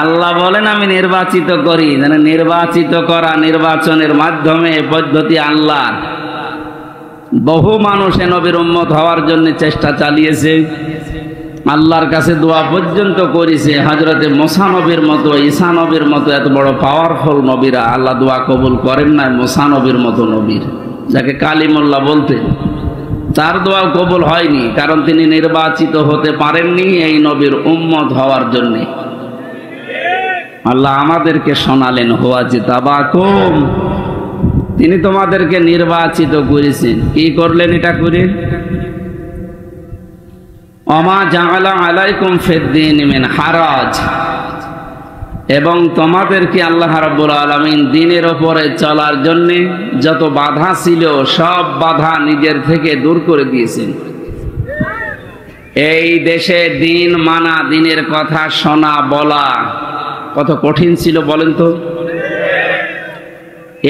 আল্লাহ বলেন আমি নির্বাচিত করি। নির্বাচিত করা, নির্বাচনের মাধ্যমে পদ্ধতি আল্লাহর। বহু মানুষ নবীর উম্মত হওয়ার জন্য চেষ্টা চালিয়েছে, আল্লাহর কাছে দোয়া পর্যন্ত করেছে। হযরতে মুসা নবীর মতো, ঈসা নবীর মতো এত বড় পাওয়ারফুল নবীরা আল্লাহ দোয়া কবুল করেন না। মুসা নবীর মতো নবীর, যাকে কালিমুল্লাহ বলতেন, তার দোয়া কবুল হয়নি, কারণ তিনি নির্বাচিত হতে পারেননি এই নবীর উম্মত হওয়ার জন্য। আল্লাহ আমাদেরকে শোনালেন হুয়া জিতাবাকুম, তিনি তোমাদেরকে নির্বাচিত করেছেন। কি করলেন এটা করে? ওমা জাআলা আলাইকুম ফিদ্দীন মিন হারাজ, এবং তোমাদেরকে আল্লাহ রাব্বুল আলামিন দ্বীনের উপরে চলার জন্য যত বাধা ছিল সব বাধা নিজের থেকে দূর করে দিয়েছেন। এই দেশে দ্বীন মানা, দ্বীনের কথা শোনা বলা কত কঠিন ছিল বলেন তো।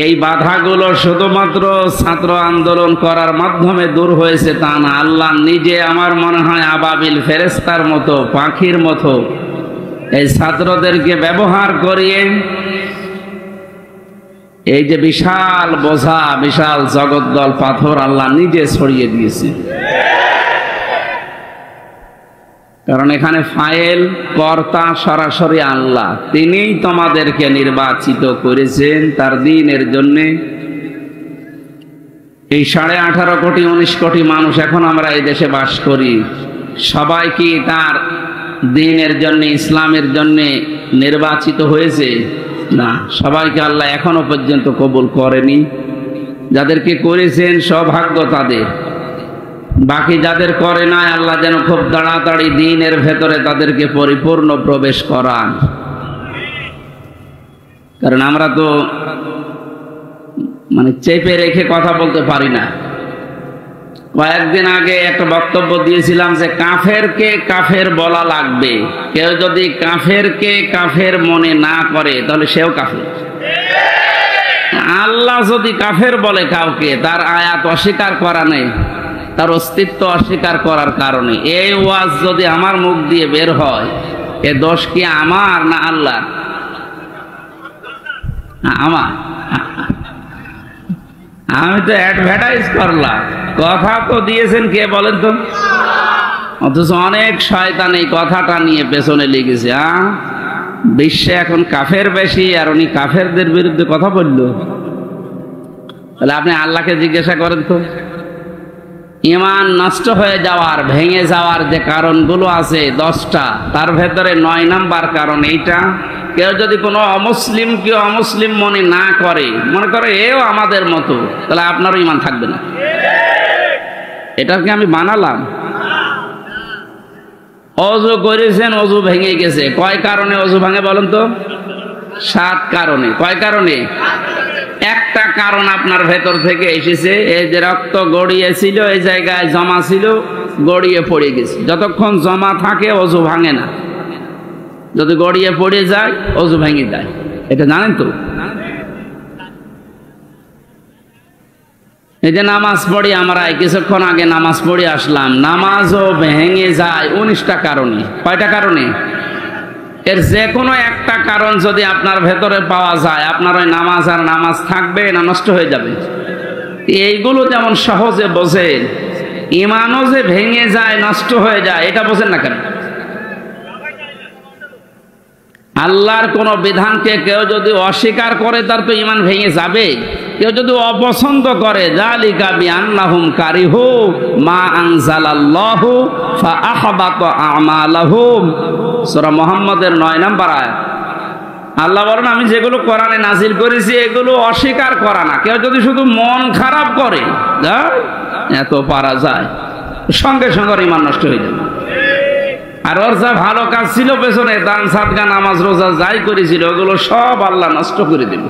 এই বাধাগুলো শুধুমাত্র ছাত্র আন্দোলন করার মাধ্যমে দূর হয়েছে তা না। আল্লাহ নিজে আমার মনে হয় আবাবিল ফেরেশতার মতো, পাখির মতো এই ছাত্রদেরকে ব্যবহার করিয়ে এই যে বিশাল বোঝা, বিশাল জগদ্দল পাথর আল্লাহ নিজে ছড়িয়ে দিয়েছে। কারণ এখানে ফাইল কর্তা সরাসরি আল্লাহ, তিনিই তোমাদেরকে নির্বাচিত করেছেন তার দ্বীনের জন্য। এই 18.5 কোটি 19 কোটি মানুষ এখন আমরা এই দেশে বাস করি, সবাই কি তার দ্বীনের জন্য, ইসলামের জন্য নির্বাচিত হয়েছে? না, সবাইকে আল্লাহ এখনো পর্যন্ত কবুল করেনি। যাদেরকে করেছেন সৌভাগ্য তাদের। বাকি যাদের করে নাই আল্লাহ যেন খুব তাড়াতাড়ি দ্বীনের ভেতরে তাদেরকে পরিপূর্ণ প্রবেশ করান। কারণ আমরা তো মানে চেপে রেখে কথা বলতে পারি না। কয়েকদিন আগে একটা বক্তব্য দিয়েছিলাম যে কাফেরকে কাফের বলা লাগবে। কেউ যদি কাফেরকে কাফের মনে না করে তাহলে সেও কাফের। আল্লাহ যদি কাফের বলে কাউকে, তার আয়াত অস্বীকার করা নেই, তার অস্তিত্ব অস্বীকার করার কারণে এই ওয়াজ যদি আমার মুখ দিয়ে বের হয়, এ দোষ কি আমার না আল্লাহ? আমার। আমি তো অ্যাডভার্টাইজ করলাম, কথা তো দিয়েছেন কে বলেন তো? অথচ অনেক শয়তান এই কথাটা নিয়ে পেছনে লেগেছে। বিশ্বে এখন কাফের বেশি, আর উনি কাফেরদের বিরুদ্ধে কথা বলল। তাহলে আপনি আল্লাহকে জিজ্ঞাসা করেন তো, ঈমান নষ্ট হয়ে যাওয়ার, ভেঙে যাওয়ার যে কারণগুলো আছে 10টা, তার ভেতরে 9 নাম্বার কারণ এইটা। কেউ যদি কোনো অমুসলিমকে অমুসলিম মনে না করে, মনে করে এও আমাদের মতো, তাহলে আপনারও ঈমান থাকবে না। এটাকে আমি বানালাম। অজু করেছেন, অজু ভেঙে গেছে। কয় কারণে অজু ভাঙে বলেন তো? 7 কারণে। কয় কারণে? একটা কারণ আপনার ভেতর থেকে এসেছে, এই যে রক্ত গড়িয়েছিল, এই জায়গায় জমা ছিল, গড়িয়ে পড়ে গেছে। যতক্ষণ জমা থাকে অজু ভাঙে না, যদি গড়িয়ে পড়ে যায় অজু ভেঙে যায়। এটা জানেন তো? এই যে নামাজ পড়ি আমরা, কিছুক্ষণ আগে নামাজ পড়ে আসলাম, নামাজও ভেঙে যায় 19টা কারণে। কয়টা কারণে? এর যে কোনো একটা কারণ যদি আপনার ভেতরে পাওয়া যায়, আপনার ওই নামাজ আর নামাজ থাকবে না নষ্ট হয়ে যাবে? এইগুলো যেমন সহজে বোঝেন, ঈমানও যে ভেঙে যায়, নষ্ট হয়ে যায়, এটা বোঝেন না কেন? আল্লাহর কোন বিধানকে কেউ যদি অস্বীকার করে, তার তো ঈমান ভেঙে যাবে। কেউ যদি অপছন্দ করে, যালিকা বিআন্নাহুম কারিহু মা আনজালাল্লাহু ফাআহবাতা আমালাহুম। সূরা মুহাম্মদের 9 নম্বর আয়াত। আল্লাহ বলেন, আমি যেগুলো কোরআনে নাজিল করেছি এগুলো অস্বীকার করা না। কেউ যদি শুধু মন খারাপ করে, এত পারা যায়, সঙ্গে সঙ্গে ঈমান নষ্ট হয়ে যাবে। আর ওর যা ভালো কাজ ছিল পেছনে, দান সাদকা নামাজ রোজা যাই করেছিল, ওগুলো সব আল্লাহ নষ্ট করে দিল।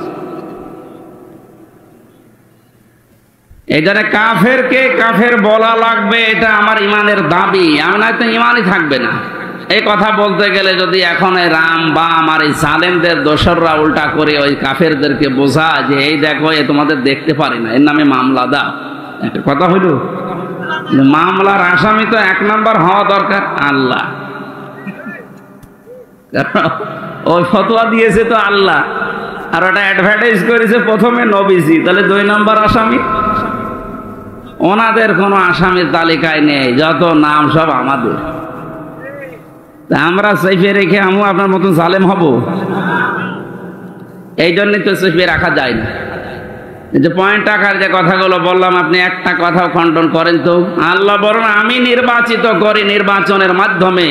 এই জন্য কাফেরকে কাফের বলা লাগবে, এটা আমার ঈমানের দাবি। আমি না তো ঈমানই থাকবে না। এই কথা বলতে গেলে যদি এখন এই রাম বাম আর এই জালেমদের দোসররা উল্টা করে ওই কাফেরদেরকে বোঝায় যে এই দেখো, এ তোমাদের দেখতে পারি না, এর নামে মামলা দাও, একটা কথা হইল। মামলার আসামি তো 1 নাম্বার হওয়া দরকার আল্লাহ। ওই ফতোয়া দিয়েছে তো আল্লাহ, আর ওটা অ্যাডভার্টাইজ করেছে প্রথমে নবীজি, তাহলে 2 নাম্বার আসামি। ওনাদের কোনো আসামির তালিকায় নেই, যত নাম সব আমাদের। আমরা চেপে রেখে আমি আপনার মতন জালেম হব? এই জন্যই তো চেপে রাখা যায় না। যে পয়েন্ট আকার যে কথাগুলো বললাম, আপনি একটা কথাও খণ্ডন করেন তো? আল্লাহ বলেন, আমি নির্বাচিত করি নির্বাচনের মাধ্যমে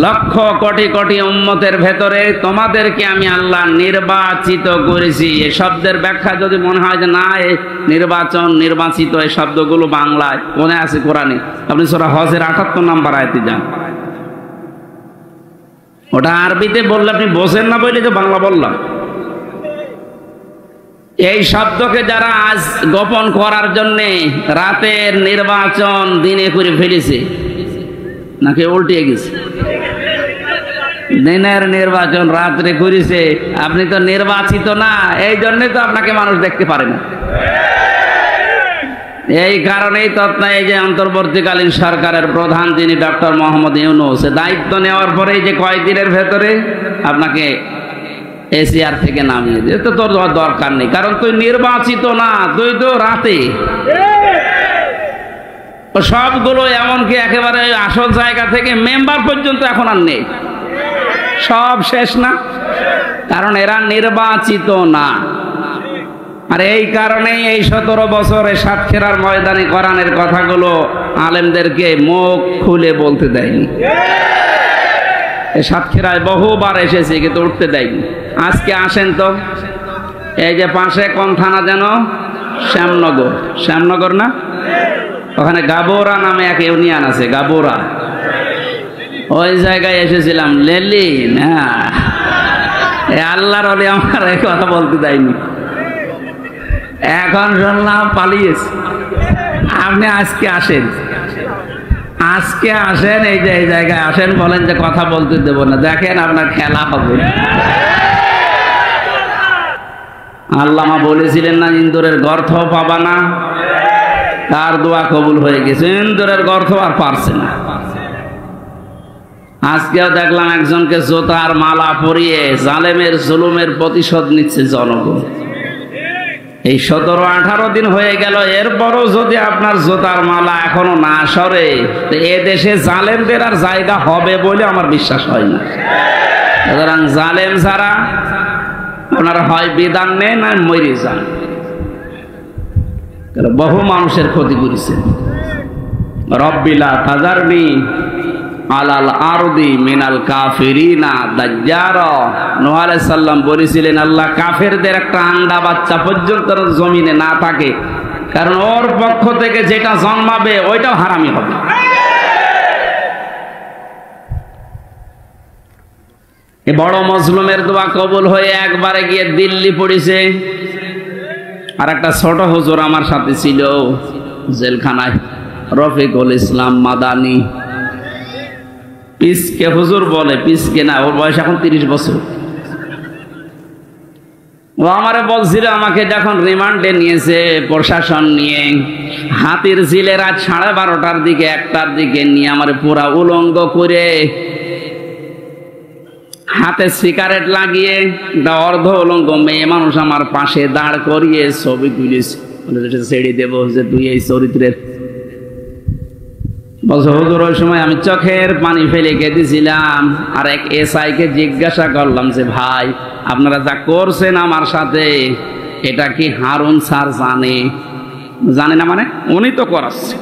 লক্ষ কোটি কোটি উম্মতের ভেতরে তোমাদেরকে আমি আল্লাহ নির্বাচিত করেছি। এই শব্দের ব্যাখ্যা যদি মনে হয় যে না, এই নির্বাচন নির্বাচিত এই শব্দগুলো বাংলায় মনে আছে কোরআনে, আপনি সূরা হজের 78 নম্বর আয়াতে যান। ওটা আরবিতে বললে আপনি বোঝেন না বলে তো বাংলা বললাম। এই শব্দকে যারা আজ গোপন করার জন্যে রাতের নির্বাচন দিনে করে ফেলেছে, নাকি উল্টিয়ে গেছে? দিনের নির্বাচন রাত্রে করেছে। আপনি তো নির্বাচিত না, এই জন্যই তো আপনাকে মানুষ দেখতে পারে না। এই কারণেই তো এই যে অন্তর্বর্তীকালীন সরকারের প্রধান যিনি ডক্টর মোহাম্মদ ইউনূস, দায়িত্ব নেওয়ার পরে যে কয়েকদিনের ভেতরে আপনাকে এসিআর থেকে নামিয়ে দিয়ে, তো তোর দরকার নেই, কারণ তুই নির্বাচিত না, তুই তো রাতে। সবগুলো এমনকি একেবারে আসল জায়গা থেকে মেম্বার পর্যন্ত এখন আর নেই, সব শেষ না, কারণ এরা নির্বাচিত না। আর এই কারণেই এই 17 বছরে সাতক্ষীরার ময়দানে কোরআনের কথাগুলো আলেমদেরকে মুখ খুলে বলতে দেয়নি। সাতক্ষীরায় বহুবার এসেছে কিন্তু উঠতে দেয়নি। আজকে আসেন তো, এই যে পাশে কোন থানা যেন? শ্যামনগর। শ্যামনগর না? ওখানে গাবোরা নামে এক ইউনিয়ন আছে, গাবোরা, ওই জায়গায় এসেছিলাম। লেলি না, আল্লাহর ওলি আমার এই কথা বলতে দেয়নি। এখন শুনলাম পালিয়েছে। আপনি আজকে আসেন, আজকে আসেন, এই যে এই জায়গায় আসেন, বলেন যে কথা বলতে দেব না, দেখেন আপনার খেলা হবে। আল্লামা বলেছিলেন না, ইন্দুরের গর্থ পাবা না, তার দোয়া কবুল হয়ে গেছে। ইন্দুরের গর্থ আর পারছে না। আজকেও দেখলাম একজনকে জোতার মালা পরিয়ে জালেমের জুলুমের প্রতিশোধ নিচ্ছে জনগণ। এই 17-18 দিন হয়ে গেল, এরপরও যদি আপনার জোতার মালা এখনো না সরে, তো এ দেশে জালেমদের আর জায়গা হবে বলে আমার বিশ্বাস হয় না। সুতরাং জালেম ছাড়া আপনারা হয় বিধান নেন না মরে যান। বহু মানুষের ক্ষতি করেছে। রব্বিলা তাজারনি আলাল আরদি মিনাল কাফিরিনা দাজ্জারা। নূহ আলাইহিস সালাম বলেছিলেন, আল্লাহ কাফেরদের একটা আন্ডা বাচ্চা পর্যন্ত জমিনে না থাকে, কারণ ওর পক্ষ থেকে যেটা জন্মাবে ওইটাও হারামি হবে। এই বড় মজলুমের দোয়া কবুল হয়ে একবারে গিয়ে দিল্লি পড়েছে। আর একটা ছোট হুজুর আমার সাথে ছিল জেলখানায়, রফিকুল ইসলাম মাদানী। পিসকে হুজুর বলে, পিসকে না, ওর বয়স এখন 30 বছর। ও আমারে বলছিল, আমাকে যখন রিমান্ডে নিয়েছে প্রশাসন নিয়ে, হাতির ঝিলে রাত 12:30টার দিকে 1টার দিকে নিয়ে আমারে পুরা উলঙ্গ করে হাতে সিগারেট লাগিয়ে একটা অর্ধ উলঙ্গ মেয়ে মানুষ আমার পাশে দাঁড় করিয়ে ছবি তুলেছে। ছেড়ে দেবো যে তুই এই চরিত্রের। বলছে হুজুর, ওই সময় আমি চোখের পানি ফেলে কেঁদেছিলাম। আর এক এসআইকে জিজ্ঞাসা করলাম যে ভাই, আপনারা যা করছেন আমার সাথে, এটা কি হারুন স্যার জানে? জানে না মানে? উনি তো করাচ্ছে,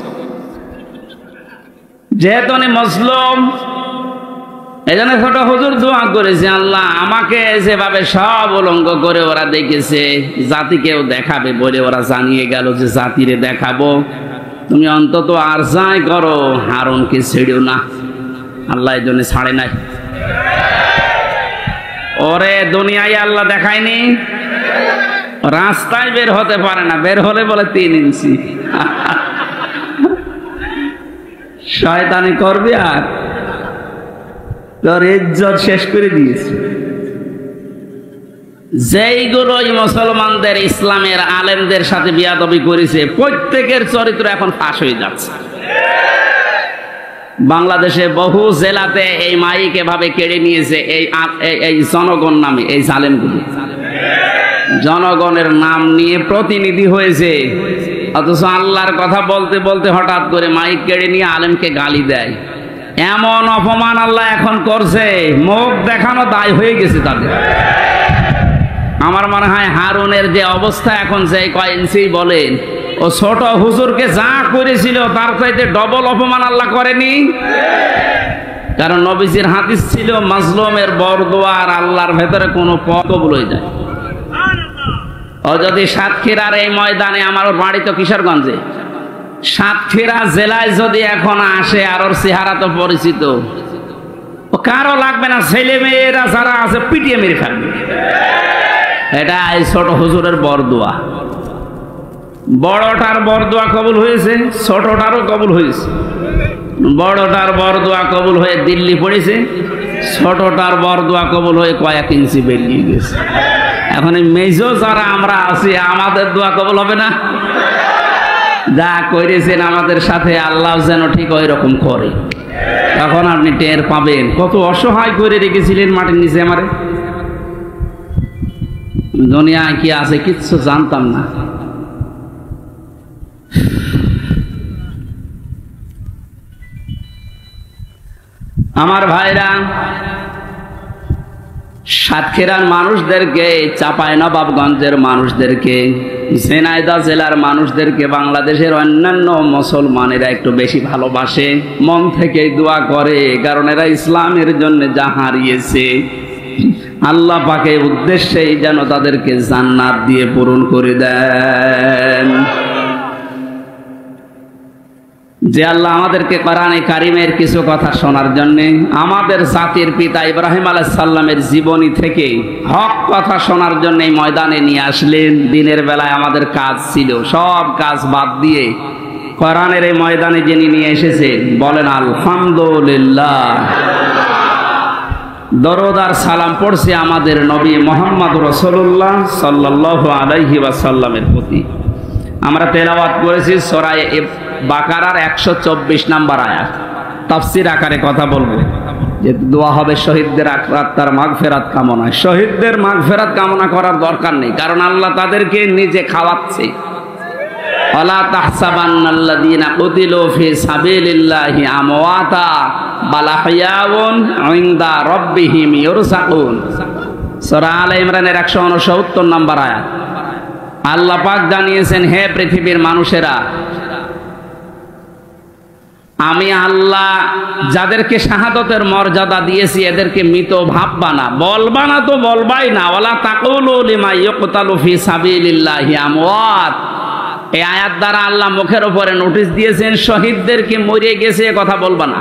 যেহেতু উনি মজলুম। এই জন্য ছোট হুজুর দোয়া করেছে, আল্লাহ আমাকে যেভাবে সব উলঙ্গ করে ওরা দেখেছে, জাতিকেও দেখাবে বলে ওরা জানিয়ে গেল যে জাতিরে দেখাবো, তুমি অন্তত আর যাই করো হারুনকে ছেড়েও না। আল্লাহ এই জন্য ছাড়ে নাই। ওরে দুনিয়ায় আল্লাহ দেখায়নি, রাস্তায় বের হতে পারে না, বের হলে বলে 3 ইঞ্চি। শয়তানি করবে আর তোর ইজ্জত শেষ করে দিয়েছে। যেইগুলোই মুসলমানদের ইসলামের আলেমদের সাথে বিয়াদবি করেছে, প্রত্যেকের চরিত্র এখন ফাঁস হয়ে যাচ্ছে। বাংলাদেশে বহু জেলাতে এই মাইক এভাবে কেড়ে নিয়েছে এই জনগণ নামে এই জালেমগুলি। জনগণের নাম নিয়ে প্রতিনিধি হয়েছে, অথচ আল্লাহর কথা বলতে বলতে হঠাৎ করে মাইক কেড়ে নিয়ে আলেমকে গালি দেয়। এমন অপমান আল্লাহ এখন করছে, মুখ দেখানো দায় হয়ে গেছে তাদের। আমার মনে হয় হারুনের যে অবস্থা এখন, যে কয় ইঞ্চি বলেন, ও ছোট হুজুরকে যা করেছিল তার চাইতে ডবল অপমান আল্লাহ করেনি। কারণ নবীজির হাদিস ছিল, মাজলুমের বরদোয়া আর আল্লাহর ভেতরে কোনো পথ কবুল হয়ে যায়। ও যদি সাতক্ষীরার এই ময়দানে, আমার বাড়ি তো কিশোরগঞ্জে, সাতক্ষীরা জেলায় যদি এখন আসে, আর ওর চেহারা তো পরিচিত, ও কারো লাগবে না, ছেলে মেয়েরা যারা আছে পিটিয়ে মেরে ফেলবে। এটা এই ছোট হুজুরের বরদোয়া। বড়টার বরদোয়া কবুল হয়েছে, ছোটটারও কবুল হয়েছে। বড়টার বরদোয়া কবুল হয়ে দিল্লি পড়েছে, ছোটটার বরদোয়া কবুল হয়ে কয়েক ইঞ্চি বেরিয়ে গেছে। এখন এই মেজো যারা আমরা আছি, আমাদের দোয়া কবুল হবে না? যা করেছেন আমাদের সাথে, আল্লাহ যেন ঠিক ওই রকম করে। তখন আপনি টের পাবেন কত অসহায় করে রেখেছিলেন মাটির নিচে আমারে। দুনিয়ায় কি আছে কিচ্ছু জানতাম না। আমার ভাইরা, সাতক্ষীরার মানুষদেরকে, চাঁপাইনবাবগঞ্জের মানুষদেরকে, ঝিনাইদহ জেলার মানুষদেরকে বাংলাদেশের অন্যান্য মুসলমানেরা একটু বেশি ভালোবাসে, মন থেকে দোয়া করে, কারণ এরা ইসলামের জন্য যা হারিয়েছে আল্লাহ পাকের উদ্দেশ্যেই যেন তাদেরকে জান্নাত দিয়ে পূরণ করে দেন। যে আল্লাহ আমাদেরকে কোরআনে কারিমের কিছু কথা শোনার জন্য আমাদের জাতির পিতা ইব্রাহিম আলাইহিস সালামের জীবনী থেকে হক কথা শোনার জন্য এই ময়দানে নিয়ে আসলেন। দিনের বেলায় আমাদের কাজ ছিল, সব কাজ বাদ দিয়ে কোরআনের এই ময়দানে যিনি নিয়ে এসেছেন, বলেন আলহামদুলিল্লাহ। দরুদ আর সালাম পড়ছি আমাদের নবী মুহাম্মদ রাসূলুল্লাহ সাল্লাল্লাহু আলাইহি ওয়াসাল্লামের প্রতি। আমরা তেলাওয়াত করেছি সূরা বাকারার 124 নম্বর আয়াত। তাফসীর আকারে কথা বলবো, যে দোয়া হবে শহীদদের আত্মার মাগফিরাত কামনায়। শহীদদের মাগফিরাত কামনা করার দরকার নেই, কারণ আল্লাহ তাদেরকে নিজে খাওয়াচ্ছে। ওয়ালা তাহসাবান্নাল্লাযীনা কুতিলু ফি সাবিলিল্লাহি আমওয়াতা বাল আহইয়াউন ইনদা রাব্বিহিম ইরযাকুন। সূরা আলে ইমরানের 169 নম্বর আয়াত। আল্লাহ পাক জানিয়েছেন, হে পৃথিবীর মানুষেরা, আমি আল্লাহ যাদেরকে শাহাদতের মর্যাদা দিয়েছি এদেরকে মৃত ভাববা না, বলবা না তো বলবাই না। ওয়ালা তাকুলু লিমা ইউকতালু ফি সাবিলিল্লাহি আমওয়াত। এই আয়াত দ্বারা আল্লাহ মুখের উপরে নোটিশ দিয়েছেন, শহীদদেরকে মরে গেছে কথা বলবা না।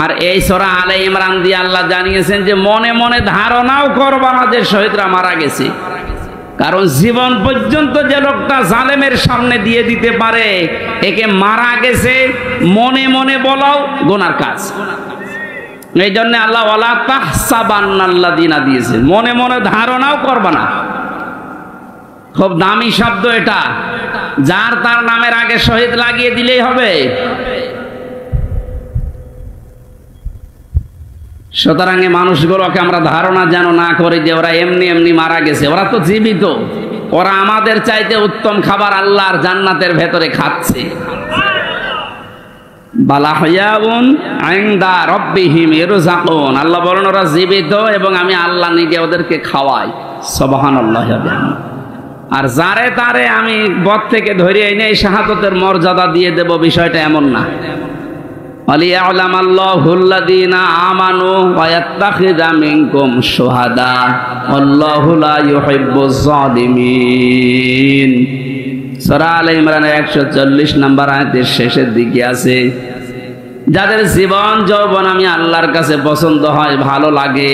আর এই সূরা আলে ইমরান দিয়ে আল্লাহ জানিয়েছেন যে মনে মনে ধারণাও করবা না যে শহীদরা মারা গেছে, কারণ জীবন পর্যন্ত যে লোকটা জালেমের সামনে দিয়ে দিতে পারে একে মারা গেছে মনে মনে বলাও গুনার কাজ। এই জন্য আল্লাহ ওয়ালা তাহসাবান্নাল্লাযীনা দিয়েছেন, মনে মনে ধারণাও করবা না। খুব দামি শব্দ এটা, যার তার নামের আগে শহীদ লাগিয়ে দিলেই হবে। সুতরাং এই মানুষগুলোকে আমরা ধারণা যেন না করি যে ওরা এমনি এমনি মারা গেছে। ওরা তো জীবিত, ওরা আমাদের চাইতে উত্তম খাবার আল্লাহর জান্নাতের ভেতরে খাচ্ছে। বালা হায়াউন ইনদা রাব্বিহিম ইরযাকুন। আল্লাহ বলেন ওরা জীবিত এবং আমি আল্লাহ নিজে ওদেরকে খাওয়াই। সুবহানাল্লাহ। আর যারে তারে আমি বদ থেকে ধরে এনে শাহাদতের মর্যাদা দিয়ে দেব, বিষয়টা এমন না। ওয়ালিয়ালামাল্লাহুল্লাযীনা আমানু ওয়া ইয়াত্তাখিযা মিনকুম শুহাদা ওয়াল্লাহু লা ইউহিব্বুজ যালিমিন। সূরা আলে ইমরানের 140 নম্বর আয়াতের শেষের দিকে আছে, যাদের জীবন যৌবন আমি আল্লাহর কাছে পছন্দ হয়, ভালো লাগে,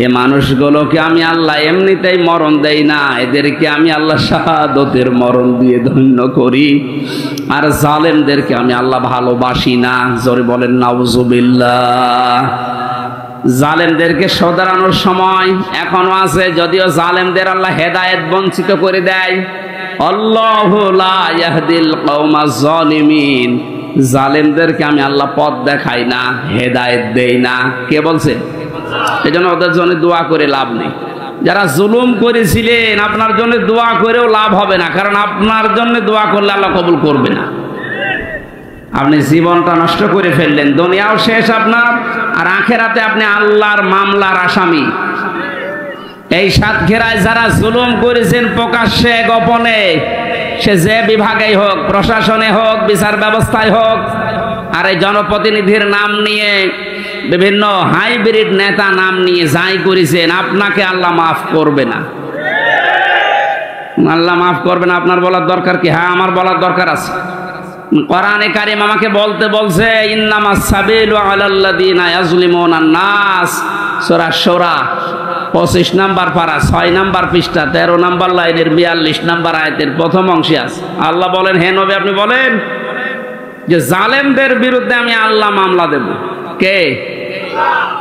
এ মানুষগুলোকে আমি আল্লাহ এমনিতেই মরণ দেই না, এদেরকে আমি আল্লাহ শাহাদতের মরণ দিয়ে ধন্য করি। আর জালেমদেরকে আমি আল্লাহ ভালোবাসি না। জোরে বলেন নাউজুবিল্লাহ। জালেমদেরকে শোধরানোর সময় এখনো আছে, যদিও জালেমদের আল্লাহ হেদায়েত বঞ্চিত করে দেয়। আল্লাহু লা ইয়াহদিল কওমাজ জালিমিন। জালেমদেরকে আমি আল্লাহ পথ দেখাই না, হেদায়েত দেই না। কে বলছে? এজন্য ওদের জন্য দোয়া করে লাভ নেই। যারা জুলুম করেছিলেন আপনার জন্য দোয়া করেও লাভ হবে না, কারণ আপনার জন্য দোয়া করলে আল্লাহ কবুল করবে না। আপনি জীবনটা নষ্ট করে ফেললেন, দুনিয়াও শেষ আপনার, আর আখেরাতে আপনি আল্লাহর মামলার আসামি। এই সাতক্ষীরায় যারা জুলুম করেছেন প্রকাশ্যে গোপনে, সে যে বিভাগেই হোক, প্রশাসনে হোক, বিচার ব্যবস্থায় হোক, আর এই জনপ্রতিনিধির নাম নিয়ে বিভিন্ন হাইব্রিড নেতা নাম নিয়ে যাই করেছেন, আপনাকে আল্লাহ মাফ করবে না। আল্লাহ মাফ করবে না। আপনার বলার দরকার কি? হ্যাঁ, আমার বলার দরকার আছে। কোরআনে কারীম আমাকে বলতে বলছে, ইন্নামাস সাবিলু আলাল্লাযীনা ইয়াজলিমুনান নাস। সূরা শূরা 25 নম্বর পারা 6 নম্বর পৃষ্ঠা 13 নম্বর লাইনের 42 নম্বর আয়াতের প্রথম অংশে আছে। আল্লাহ বলেন, হে নবী আপনি বলেন যে জালেমদের বিরুদ্ধে আমি আল্লাহ মামলা দেব। কে?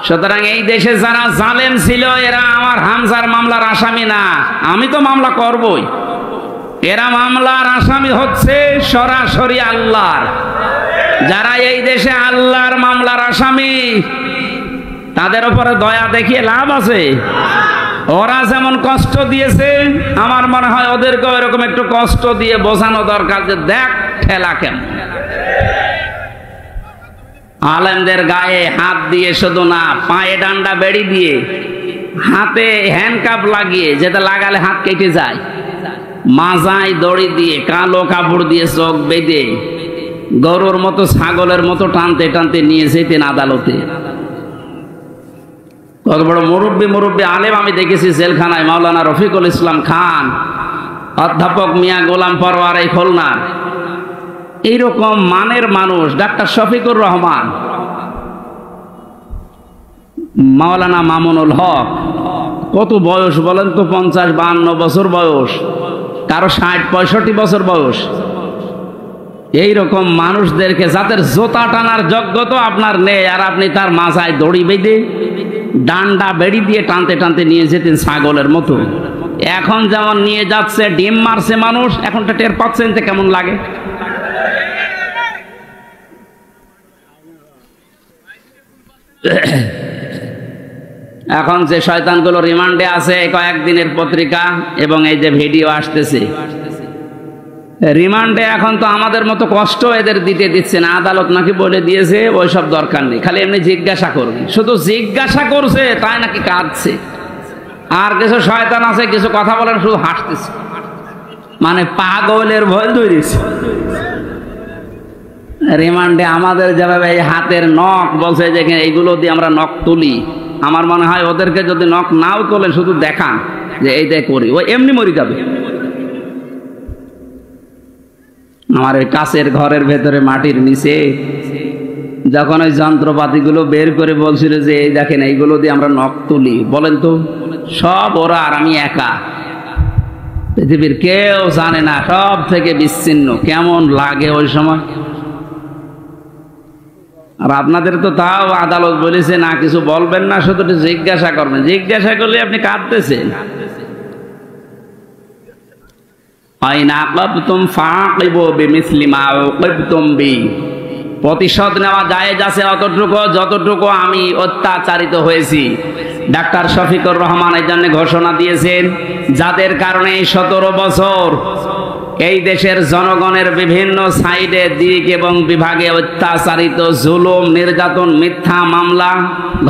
সুতরাং এই দেশে যারা জালেম ছিল এরা আমার হামজার মামলার আসামি না, আমি তো মামলা করবই। এরা মামলার আসামি হচ্ছে সরাসরি আল্লাহর। যারা এই দেশে আল্লাহর মামলার আসামি তাদের উপরে দয়া দেখিয়ে লাভ আছে? ওরা যেমন কষ্ট দিয়েছে, আমার মনে হয় ওদেরকে এরকম একটু কষ্ট দিয়ে বোঝানো দরকার যে দেখ ঠেলা কেমন। আলেমদের গায়ে হাত দিয়ে শুধু না, পায়ে ডান্ডা বেড়ি দিয়ে, হাতে হ্যান্ডকাপ লাগিয়ে, যেটা লাগালে হাত কেটে যায়, মাজায় দড়ি দিয়ে, কালো কাপড় দিয়ে চোখ বেঁধে, গরুর মতো ছাগলের মতো টানতে টানতে নিয়ে যেতেন আদালতে। কত বড় মুরব্বী আলেম আমি দেখেছি জেলখানায়। মাওলানা রফিকুল ইসলাম খান, অধ্যাপক মিয়া গোলাম পরওয়ার এই খুলনার, এইরকম মানের মানুষ ডাক্তার শফিকুর রহমান, মাওলানা মামুনুল হক, কত বয়স বলেন তো? 50-52 বছর বয়স, কারো 60-65 বছর বয়স। এইরকম মানুষদেরকে, যাদের জোতা টানার যোগ্যতা আপনার নেই, আর আপনি তার মাথায় দড়ি বেঁধে ডান্ডা বেড়ি দিয়ে টানতে টানতে নিয়ে যেতেন ছাগলের মতো। এখন যেমন নিয়ে যাচ্ছে, ডিম মারছে মানুষ, এখনটা টের পাচ্ছেন যে কেমন লাগে। এখন যে শয়তানগুলো রিমান্ডে আছে, কয়েকদিনের পত্রিকা এবং এই যে ভিডিও আসতেছে, রিমান্ডে এখন তো আমাদের মতো কষ্ট এদের দিচ্ছে না। আদালত নাকি বলে দিয়েছে ওইসব দরকার নেই, খালি এমনি জিজ্ঞাসা করবে। শুধু জিজ্ঞাসা করছে তাই নাকি কাঁদছে। আর কিছু শয়তান আছে, কিছু কথা বলেন, শুধু হাসতেছে, মানে পাগলের ভয় ধরেছে। রিমান্ডে আমাদের যেভাবে এই হাতের নখ বলছে যে এইগুলো দিয়ে আমরা নখ তুলি, আমার মনে হয় ওদেরকে যদি নখ নাও তোলেন, শুধু দেখান যে এইটাই করি, ও এমনি মরে যাবে। আমার ওই কাছের ঘরের ভেতরে মাটির নিচে যখন ওই যন্ত্রপাতিগুলো বের করে বলছিল যে এই দেখেন এইগুলো দিয়ে আমরা নখ তুলি, বলেন তো সব ওরা আর আমি একা, পৃথিবীর কেউ জানে না, সব থেকে বিচ্ছিন্ন। কেমন লাগে ওই সময়। আর আপনাদের তো তাও আদালত বলেছে না কিছু বলবেন না, শুধু জিজ্ঞাসা করবেন। জিজ্ঞাসা করলে আপনি কাঁদতেছেন। প্রতিশোধ নেওয়া জায়েজ আছে অতটুকু যতটুকু আমি অত্যাচারিত হয়েছি। ডাক্তার শফিকুর রহমান এই জন্য ঘোষণা দিয়েছেন, যাদের কারণে 17 বছর এই দেশের জনগণের বিভিন্ন সাইডে, দিক এবং বিভাগে অত্যাচারিত, জুলুম, নির্যাতন, মিথ্যা মামলা,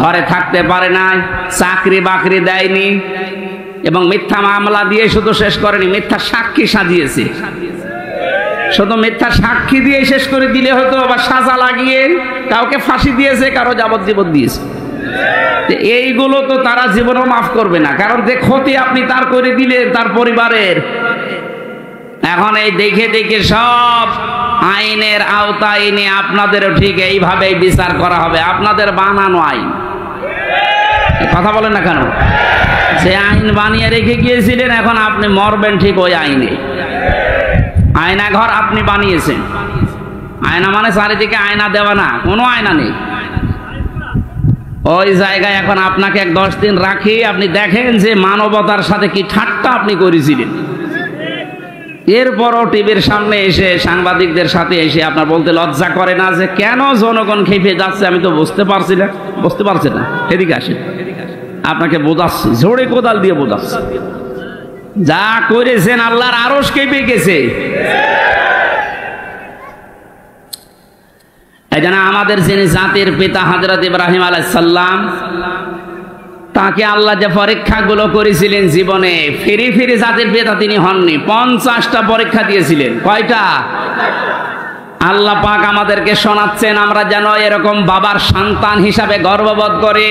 ঘরে থাকতে পারে নাই, চাকরি বাকরি দেয়নি, এবং মিথ্যা মামলা দিয়ে শুধু শেষ করেনি, মিথ্যা সাক্ষী সাজিয়েছে। শুধু মিথ্যা সাক্ষী দিয়ে শেষ করে দিলে হয়তো, আবার সাজা লাগিয়ে কাউকে ফাঁসি দিয়েছে, কারো যাবজ্জীবন দিয়েছে। এইগুলো তো তারা জীবনও মাফ করবে না, কারণ যে ক্ষতি আপনি তার করে দিলেন, তার পরিবারের। এখন এই দেখে দেখে সব আইনের আওতায় এনে আপনাদেরও ঠিক এইভাবেই বিচার করা হবে। আপনাদের বানানো আইন, কথা বলেন না কেন? যে আইন বানিয়ে রেখে গিয়েছিলেন, এখন আপনি মরবেন ঠিক ওই আইনে। আয়না ঘর আপনি বানিয়েছেন। আয়না মানে চারিদিকে আয়না দেওয়া না, কোনো আয়না নেই। ওই জায়গায় এখন আপনাকে 10 দিন রাখি, আপনি দেখেন যে মানবতার সাথে কি ঠাট্টা আপনি করেছিলেন। এরপরও টিভির সামনে এসে সাংবাদিকদের সাথে এসে আপনার বলতে লজ্জা করে না যে কেন জনগণ খেপে যাচ্ছে? আমি তো বুঝতে পারছি না। বুঝতে পারছেন না? এদিকে আসেন, আপনাকে বোঝাচ্ছি, জোরে কোদাল দিয়ে বোঝাচ্ছি। যা করেছেন আল্লাহর আরশ কেঁপে গেছে। এই জন্য আমাদের যিনি জাতির পিতা হযরত ইব্রাহিম আলাইহিস সালাম, তাকে আল্লাহ যে পরীক্ষাগুলো করেছিলেন জীবনে, ফিরি ফিরি জাতির পিতা তিনি হননি। 50টা পরীক্ষা দিয়েছিলেন। কয়টা? আল্লাহ পাক আমাদেরকে শোনাচ্ছেন, আমরা যেন এরকম বাবার সন্তান হিসাবে গর্ববোধ করি।